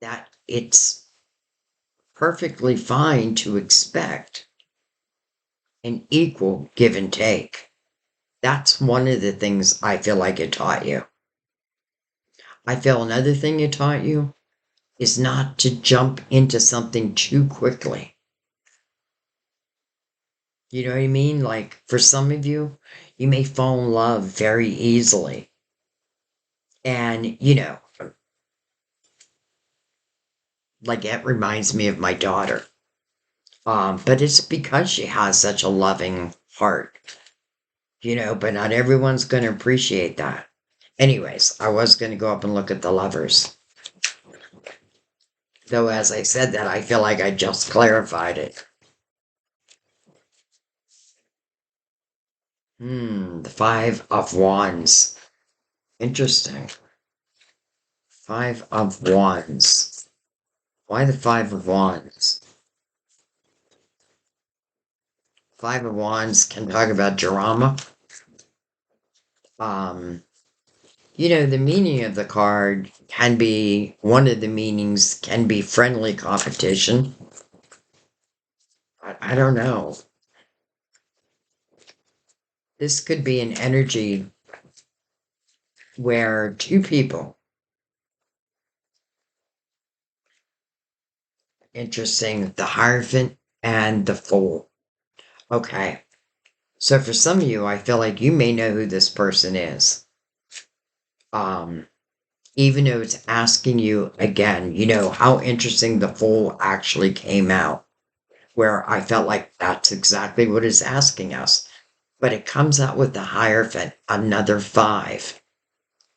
That it's perfectly fine to expect an equal give and take. That's one of the things I feel like it taught you. I feel another thing it taught you is not to jump into something too quickly. You know what I mean? Like for some of you, you may fall in love very easily. And, like it reminds me of my daughter. But it's because she has such a loving heart, but not everyone's going to appreciate that. Anyways, I was going to go up and look at the lovers. Though, as I said that, I feel like I just clarified it. The Five of Wands. Interesting. Five of Wands. Why the Five of Wands? Five of Wands can talk about drama. The meaning of the card can be, one of the meanings can be friendly competition. I don't know. This could be an energy where two people, interesting, the Hierophant and the Fool. Okay. So for some of you, I feel like you may know who this person is. Even though it's asking you again, how interesting the Fool actually came out, where I felt like that's exactly what it's asking us. But it comes out with the Hierophant, another five.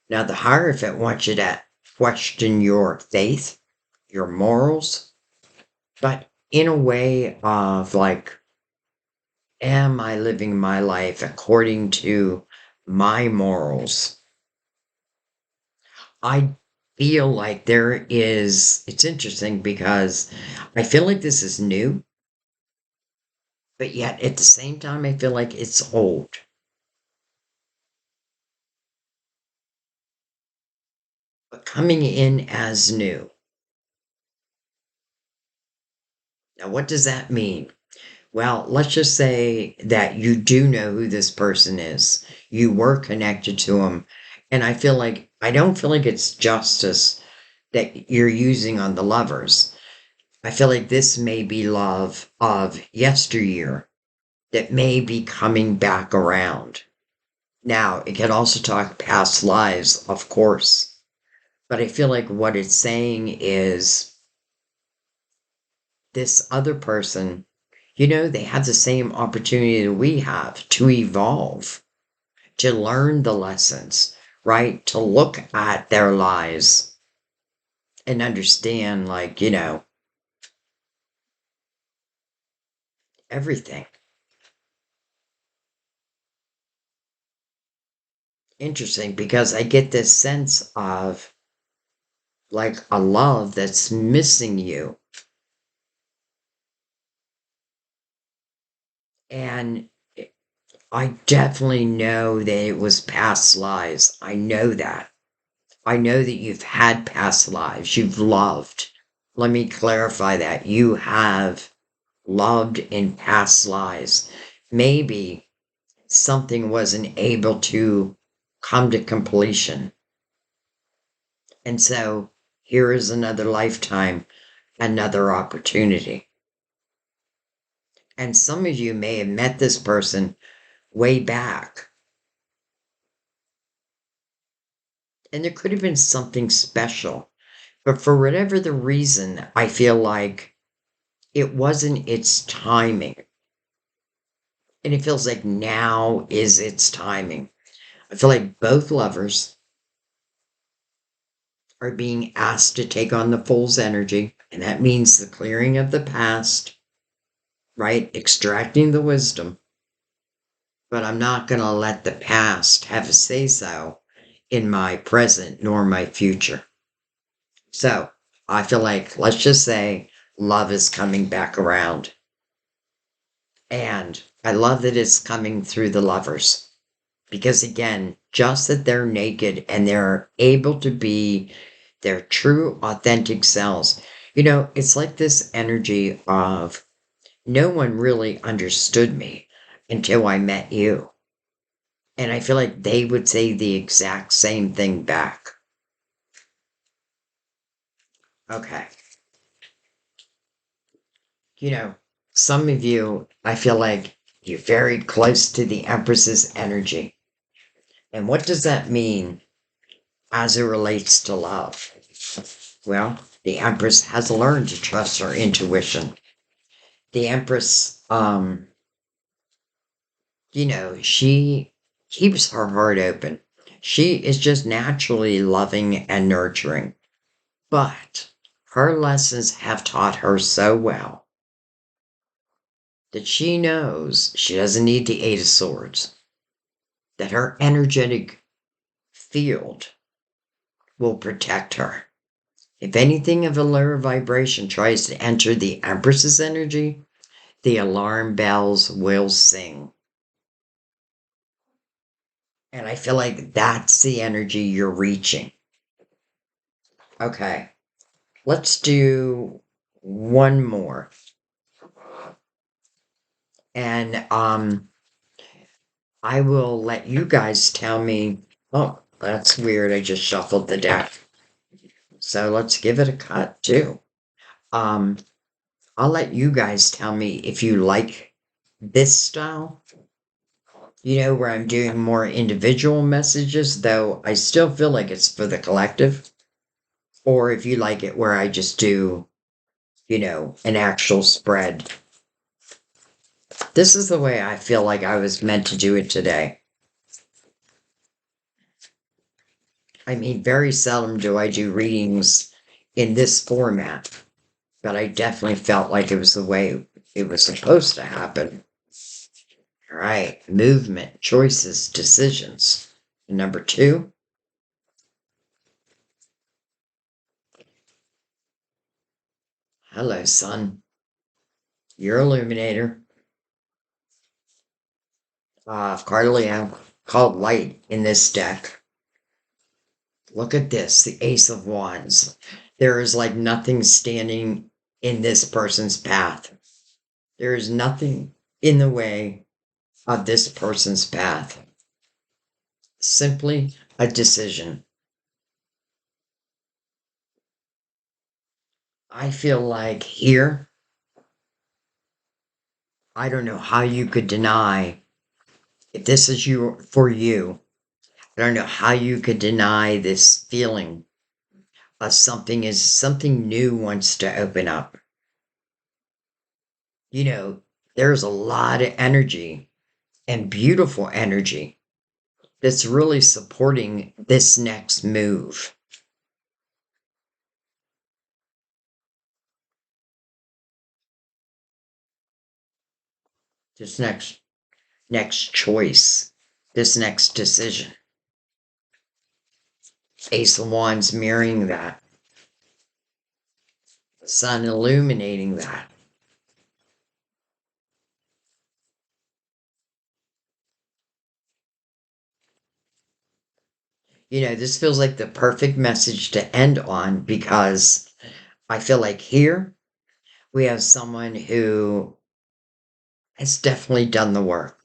Now, the Hierophant wants you to question your faith, your morals, but in a way of like, am I living my life according to my morals? I feel like it's interesting because I feel like this is new, but yet at the same time, I feel like it's old. But coming in as new. Now, what does that mean? Well, let's just say that you do know who this person is. You were connected to them. And I don't feel like it's justice that you're using on the lovers. I feel like this may be love of yesteryear that may be coming back around. Now, it can also talk past lives, of course. But I feel like what it's saying is this other person, they have the same opportunity that we have to evolve, to learn the lessons, right? To look at their lives and understand, like, everything. Interesting because I get this sense of like a love that's missing you. And I definitely know that it was past lives. I know that. I know that you've had past lives. You've loved. Let me clarify that. You have loved in past lives. Maybe something wasn't able to come to completion. And so here is another lifetime, another opportunity. And some of you may have met this person way back. And there could have been something special. But for whatever the reason, I feel like it wasn't its timing. And it feels like now is its timing. I feel like both lovers are being asked to take on the fool's energy. And that means the clearing of the past, right? Extracting the wisdom. But I'm not going to let the past have a say so in my present nor my future. So I feel like, let's just say, love is coming back around. And I love that it's coming through the lovers. Because again, just that they're naked and they're able to be their true, authentic selves. It's like this energy of no one really understood me until I met you. And I feel like they would say the exact same thing back. Okay. You know, some of you, I feel like you're very close to the Empress's energy. And what does that mean as it relates to love? Well, the Empress has learned to trust her intuition. The Empress, she keeps her heart open. She is just naturally loving and nurturing. But her lessons have taught her so well that she knows she doesn't need the Eight of Swords, that her energetic field will protect her. If anything of a lower vibration tries to enter the Empress's energy, the alarm bells will sing. And I feel like that's the energy you're reaching. Okay, let's do one more. And I will let you guys tell me. Oh, that's weird. I just shuffled the deck. So let's give it a cut too. Um, I'll let you guys tell me if you like this style, where I'm doing more individual messages, though I still feel like it's for the collective, or if you like it where I just do, an actual spread. This is the way I feel like I was meant to do it today. I mean, very seldom do I do readings in this format, but I definitely felt like it was the way it was supposed to happen. All right, movement, choices, decisions. Number two, Hello, son. Your illuminator. Carly, called light in this deck. Look at this, the Ace of Wands. There is like nothing standing in this person's path. There is nothing in the way of this person's path. Simply a decision. I feel like here, I don't know how you could deny if this is you for you. I don't know how you could deny this feeling of something new wants to open up. You know, there's a lot of energy and beautiful energy that's really supporting this next move. This next choice, this next decision. Ace of Wands mirroring that. Sun illuminating that. You know, this feels like the perfect message to end on because I feel like here we have someone who has definitely done the work,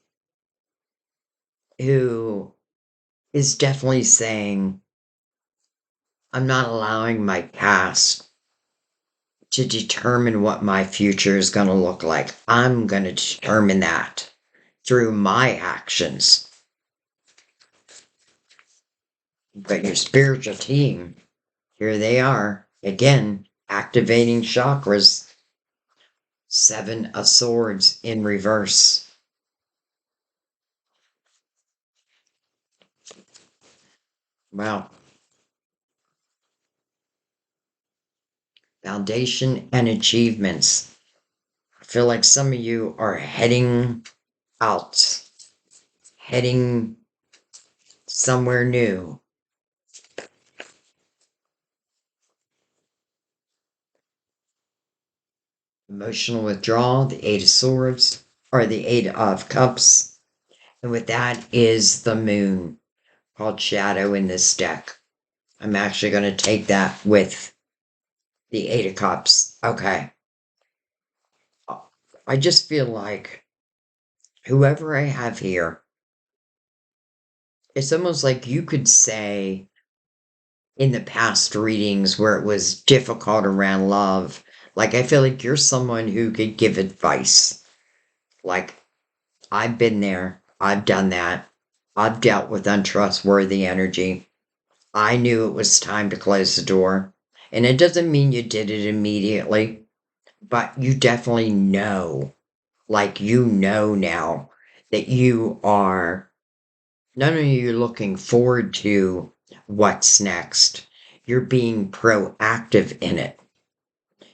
who is definitely saying, I'm not allowing my past to determine what my future is going to look like. I'm going to determine that through my actions. But your spiritual team, here they are again, activating chakras. Seven of Swords in reverse. Wow. Foundation and achievements. I feel like some of you are heading out, heading somewhere new. Emotional withdrawal, the Eight of Swords, or the Eight of Cups. And with that is the moon, called Shadow in this deck. I'm actually going to take that with the Eight of Cups. Okay. I just feel like whoever I have here, it's almost like you could say in the past readings where it was difficult around love, like I feel like you're someone who could give advice. Like, I've been there, I've done that, I've dealt with untrustworthy energy. I knew it was time to close the door. And it doesn't mean you did it immediately, but you definitely know, like you know now that you are not only are you looking forward to what's next, you're being proactive in it.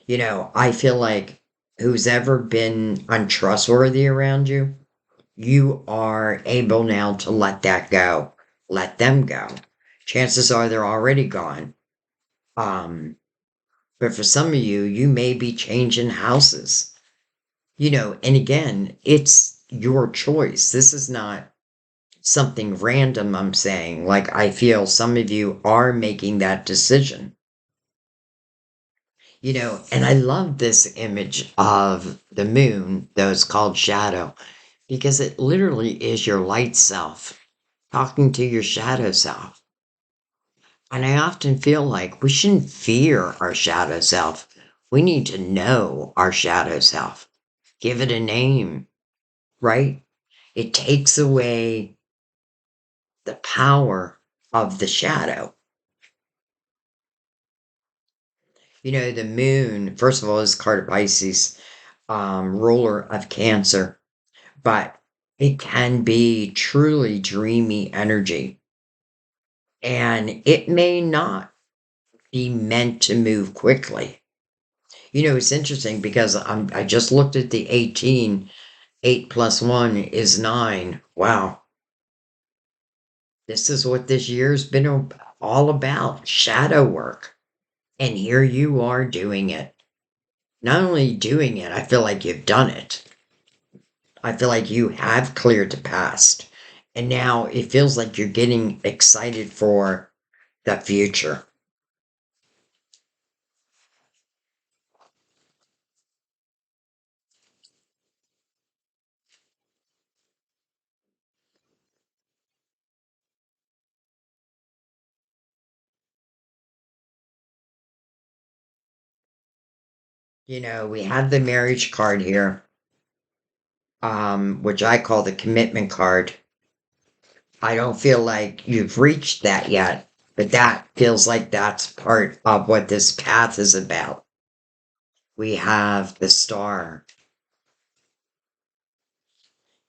You know, I feel like who's ever been untrustworthy around you, you are able now to let that go. Let them go. Chances are they're already gone. Um, but for some of you, you may be changing houses. You know, and again, it's your choice. This is not something random I'm saying. Like, I feel some of you are making that decision. You know, and I love this image of the moon, though it's called shadow, because it literally is your light self talking to your shadow self. And I often feel like we shouldn't fear our shadow self. We need to know our shadow self, give it a name, right? It takes away the power of the shadow. You know, the moon, first of all, is card of Pisces, ruler of Cancer, but it can be truly dreamy energy. And it may not be meant to move quickly. You know, it's interesting because I just looked at the 18. 8 plus 1 is 9. Wow. This is what this year's been all about, shadow work. And here you are doing it. not only doing it, I feel like you've done it. I feel like you have cleared the past. And now it feels like you're getting excited for the future. We have the marriage card here, which I call the commitment card. I don't feel like you've reached that yet, but that feels like that's part of what this path is about. We have the star.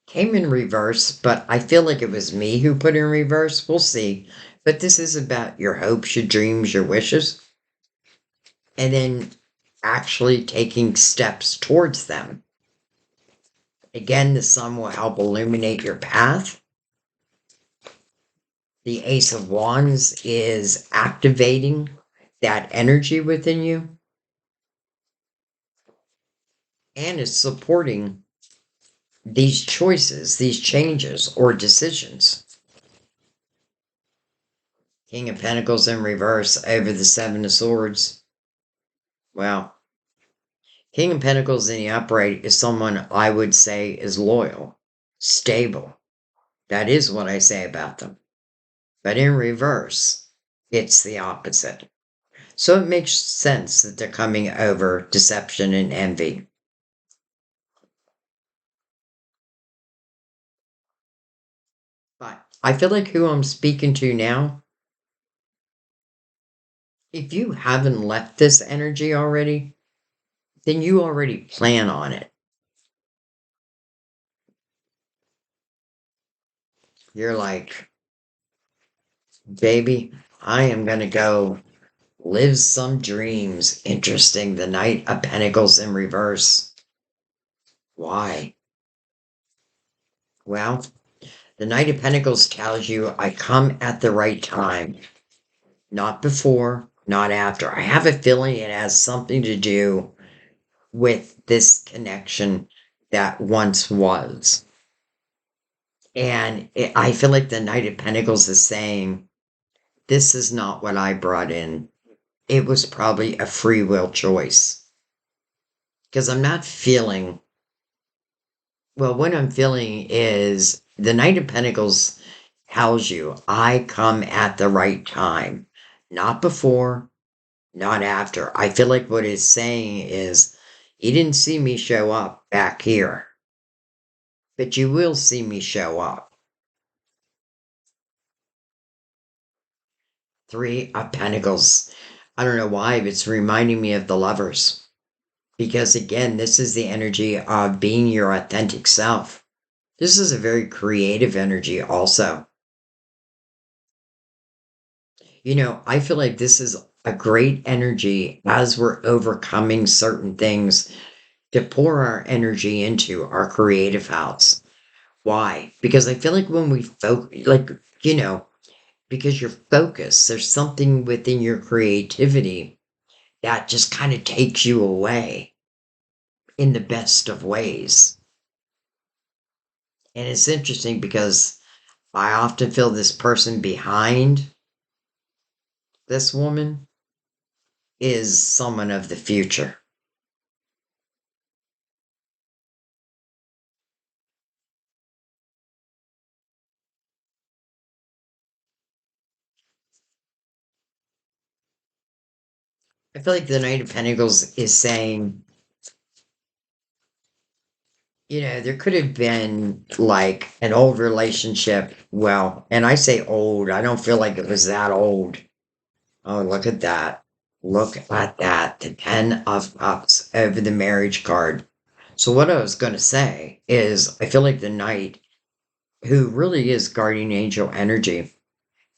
Came in reverse, but I feel like it was me who put it in reverse. We'll see. But this is about your hopes, your dreams, your wishes, and then actually taking steps towards them. Again, the sun will help illuminate your path. The Ace of Wands is activating that energy within you and is supporting these choices, these changes, or decisions. King of Pentacles in reverse over the Seven of Swords. Well, King of Pentacles in the upright is someone I would say is loyal, stable. That is what I say about them. But in reverse, it's the opposite. So it makes sense that they're coming over deception and envy. But I feel like who I'm speaking to now, if you haven't left this energy already, then you already plan on it. You're like, baby, I am going to go live some dreams. Interesting. The Knight of Pentacles in reverse. Why? Well, the Knight of Pentacles tells you I come at the right time. Not before, not after. I have a feeling it has something to do with this connection that once was. And I feel like the Knight of Pentacles is saying, this is not what I brought in. It was probably a free will choice. Because I'm not feeling, well, what I'm feeling is the Knight of Pentacles tells you, I come at the right time. Not before, not after. I feel like what it's saying is, you didn't see me show up back here, but you will see me show up. Three of Pentacles. I don't know why, but it's reminding me of the Lovers. Because again, this is the energy of being your authentic self. This is a very creative energy also. I feel like this is a great energy as we're overcoming certain things to pour our energy into our creative house. Why? Because I feel like when we focus, because you're focused, there's something within your creativity that just kind of takes you away in the best of ways. And it's interesting because I often feel this person behind this woman is someone of the future. I feel like the Knight of Pentacles is saying, there could have been like an old relationship. Well, and I say old, I don't feel like it was that old. Oh, look at that. Look at that. The 10 of Cups over the marriage card. So, what I was going to say is, I feel like the Knight, who really is guardian angel energy,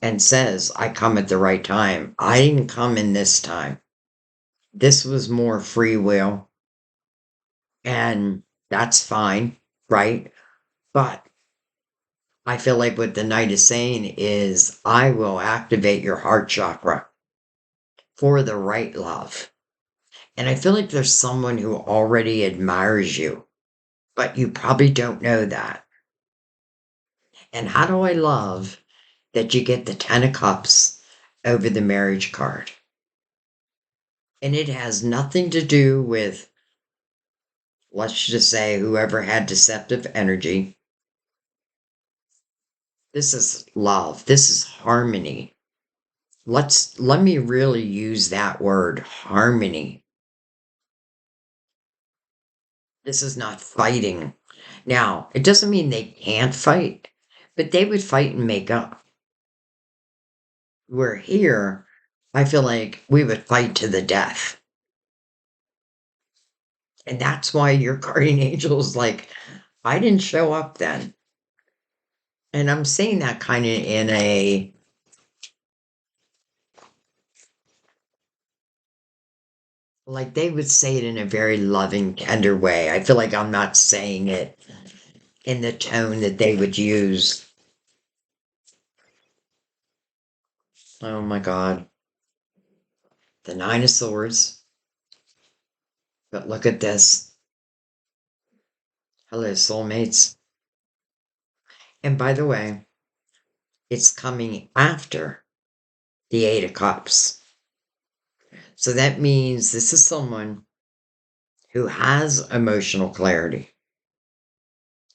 and says, I come at the right time. I didn't come in this time. This was more free will, and that's fine, right? But I feel like what the Knight is saying is, I will activate your heart chakra for the right love. And I feel like there's someone who already admires you, but you probably don't know that. And how do I love that you get the 10 of cups over the marriage card? And it has nothing to do with, let's just say, whoever had deceptive energy. This is love. This is harmony. Let me really use that word, harmony. This is not fighting. Now, it doesn't mean they can't fight, but they would fight and make up. We're here, I feel like we would fight to the death. And that's why your guardian angel is like, I didn't show up then. And I'm saying that kind of in a, like they would say it in a very loving, tender way. I feel like I'm not saying it in the tone that they would use. Oh my God. The Nine of Swords. But look at this. Hello, soulmates. And by the way, it's coming after the Eight of Cups. So that means this is someone who has emotional clarity,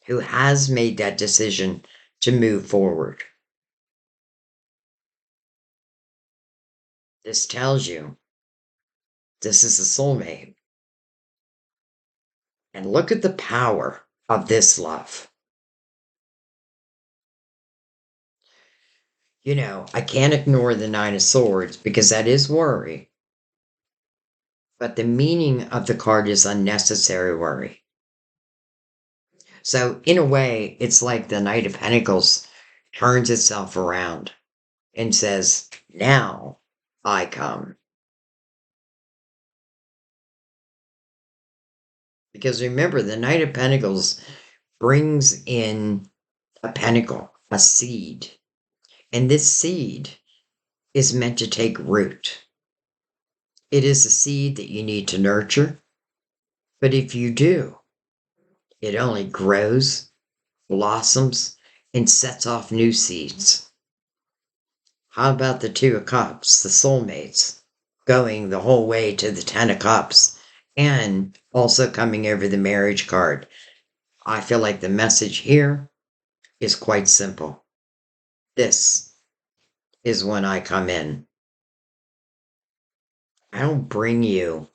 who has made that decision to move forward. This tells you this is a soulmate. And look at the power of this love. You know, I can't ignore the Nine of Swords because that is worry. But the meaning of the card is unnecessary worry. So, in a way, it's like the Knight of Pentacles turns itself around and says, now I come. Because remember, the Knight of Pentacles brings in a pentacle, a seed. And this seed is meant to take root. It is a seed that you need to nurture. But if you do, it only grows, blossoms, and sets off new seeds. How about the Two of Cups, the soulmates, going the whole way to the Ten of Cups, and also coming over the marriage card? I feel like the message here is quite simple. This is when I come in. I don't bring you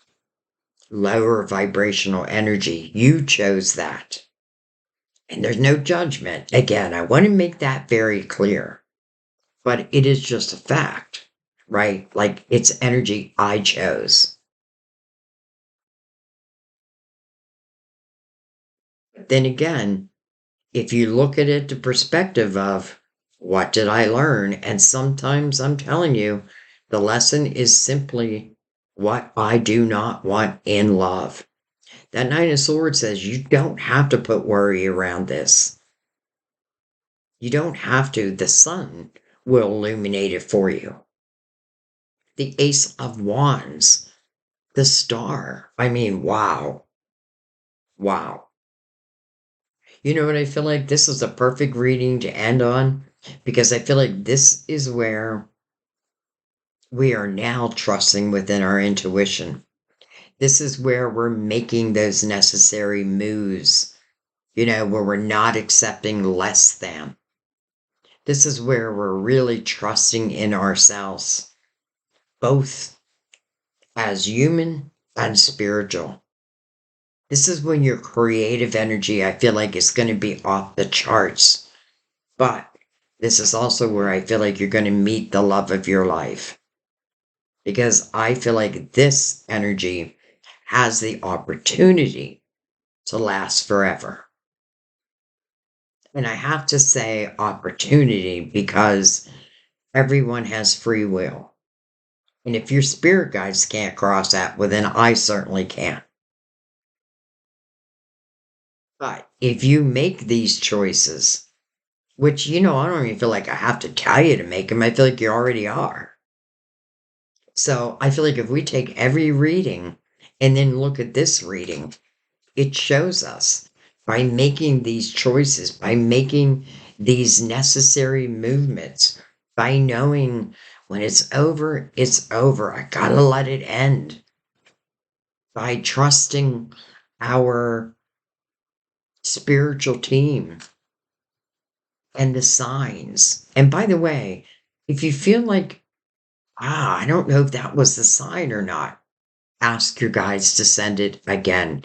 lower vibrational energy. You chose that. And there's no judgment. Again, I want to make that very clear. But it is just a fact, right? Like it's energy I chose. But then again, if you look at it the perspective of what did I learn? And sometimes I'm telling you, the lesson is simply what I do not want in love. That Nine of Swords says you don't have to put worry around this. You don't have to. The sun will illuminate it for you. The Ace of Wands, the star. I mean, wow. Wow. You know what I feel like? This is a perfect reading to end on because I feel like this is where we are now trusting within our intuition. This is where we're making those necessary moves, you know, where we're not accepting less than. This is where we're really trusting in ourselves, both as human and spiritual. This is when your creative energy, I feel like, is going to be off the charts. But this is also where I feel like you're going to meet the love of your life. Because I feel like this energy has the opportunity to last forever. And I have to say opportunity because everyone has free will. And if your spirit guides can't cross that, well, then I certainly can't. But if you make these choices, which, you know, I don't even feel like I have to tell you to make them, I feel like you already are. So I feel like if we take every reading And then look at this reading. It shows us by making these choices, by making these necessary movements, by knowing when it's over, it's over. I gotta let it end. By trusting our spiritual team and the signs. And by the way, if you feel like, I don't know if that was the sign or not, ask your guides to send it again.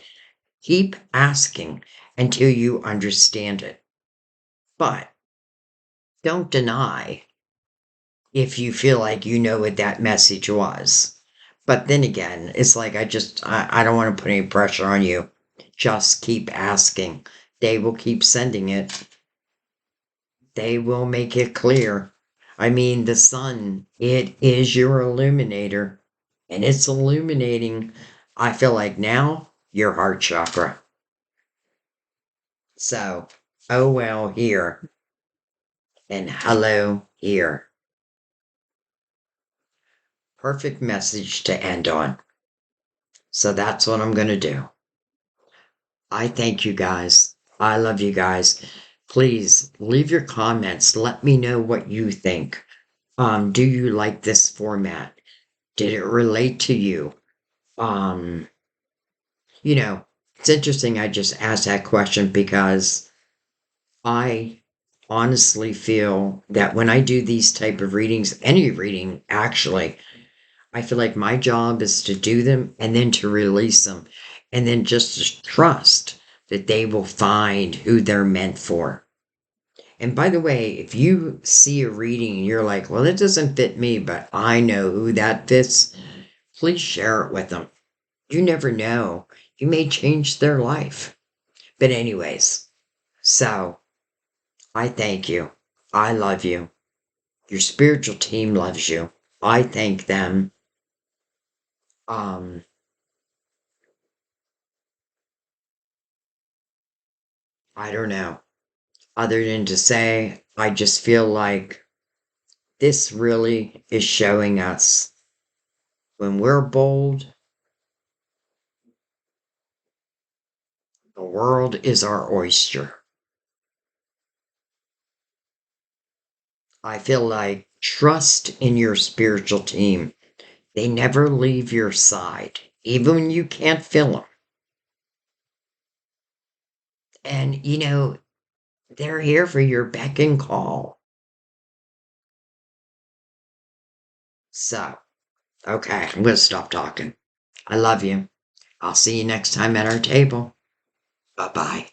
Keep asking until you understand it. But don't deny if you feel like you know what that message was. But then again, it's like I don't want to put any pressure on you. Just keep asking. They will keep sending it. They will make it clear. I mean, the sun, it is your illuminator, and it's illuminating, I feel like now, your heart chakra. So, oh well here, and hello here. Perfect message to end on. So that's what I'm going to do. I thank you guys. I love you guys. Please leave your comments. Let me know what you think. Do you like this format? Did it relate to you? Um, you know, it's interesting I just asked that question because I honestly feel that when I do these type of readings, any reading actually, I feel like my job is to do them and then to release them and then just to trust that they will find who they're meant for. And by the way, if you see a reading and you're like, well, it doesn't fit me, but I know who that fits, please share it with them. You never know. You may change their life. But anyways, so I thank you. I love you. Your spiritual team loves you. I thank them. Um, I don't know. Other than to say, I just feel like this really is showing us when we're bold, the world is our oyster. I feel like trust in your spiritual team. They never leave your side, even when you can't feel them. And, they're here for your beck and call. So, okay, I'm going to stop talking. I love you. I'll see you next time at our table. Bye bye.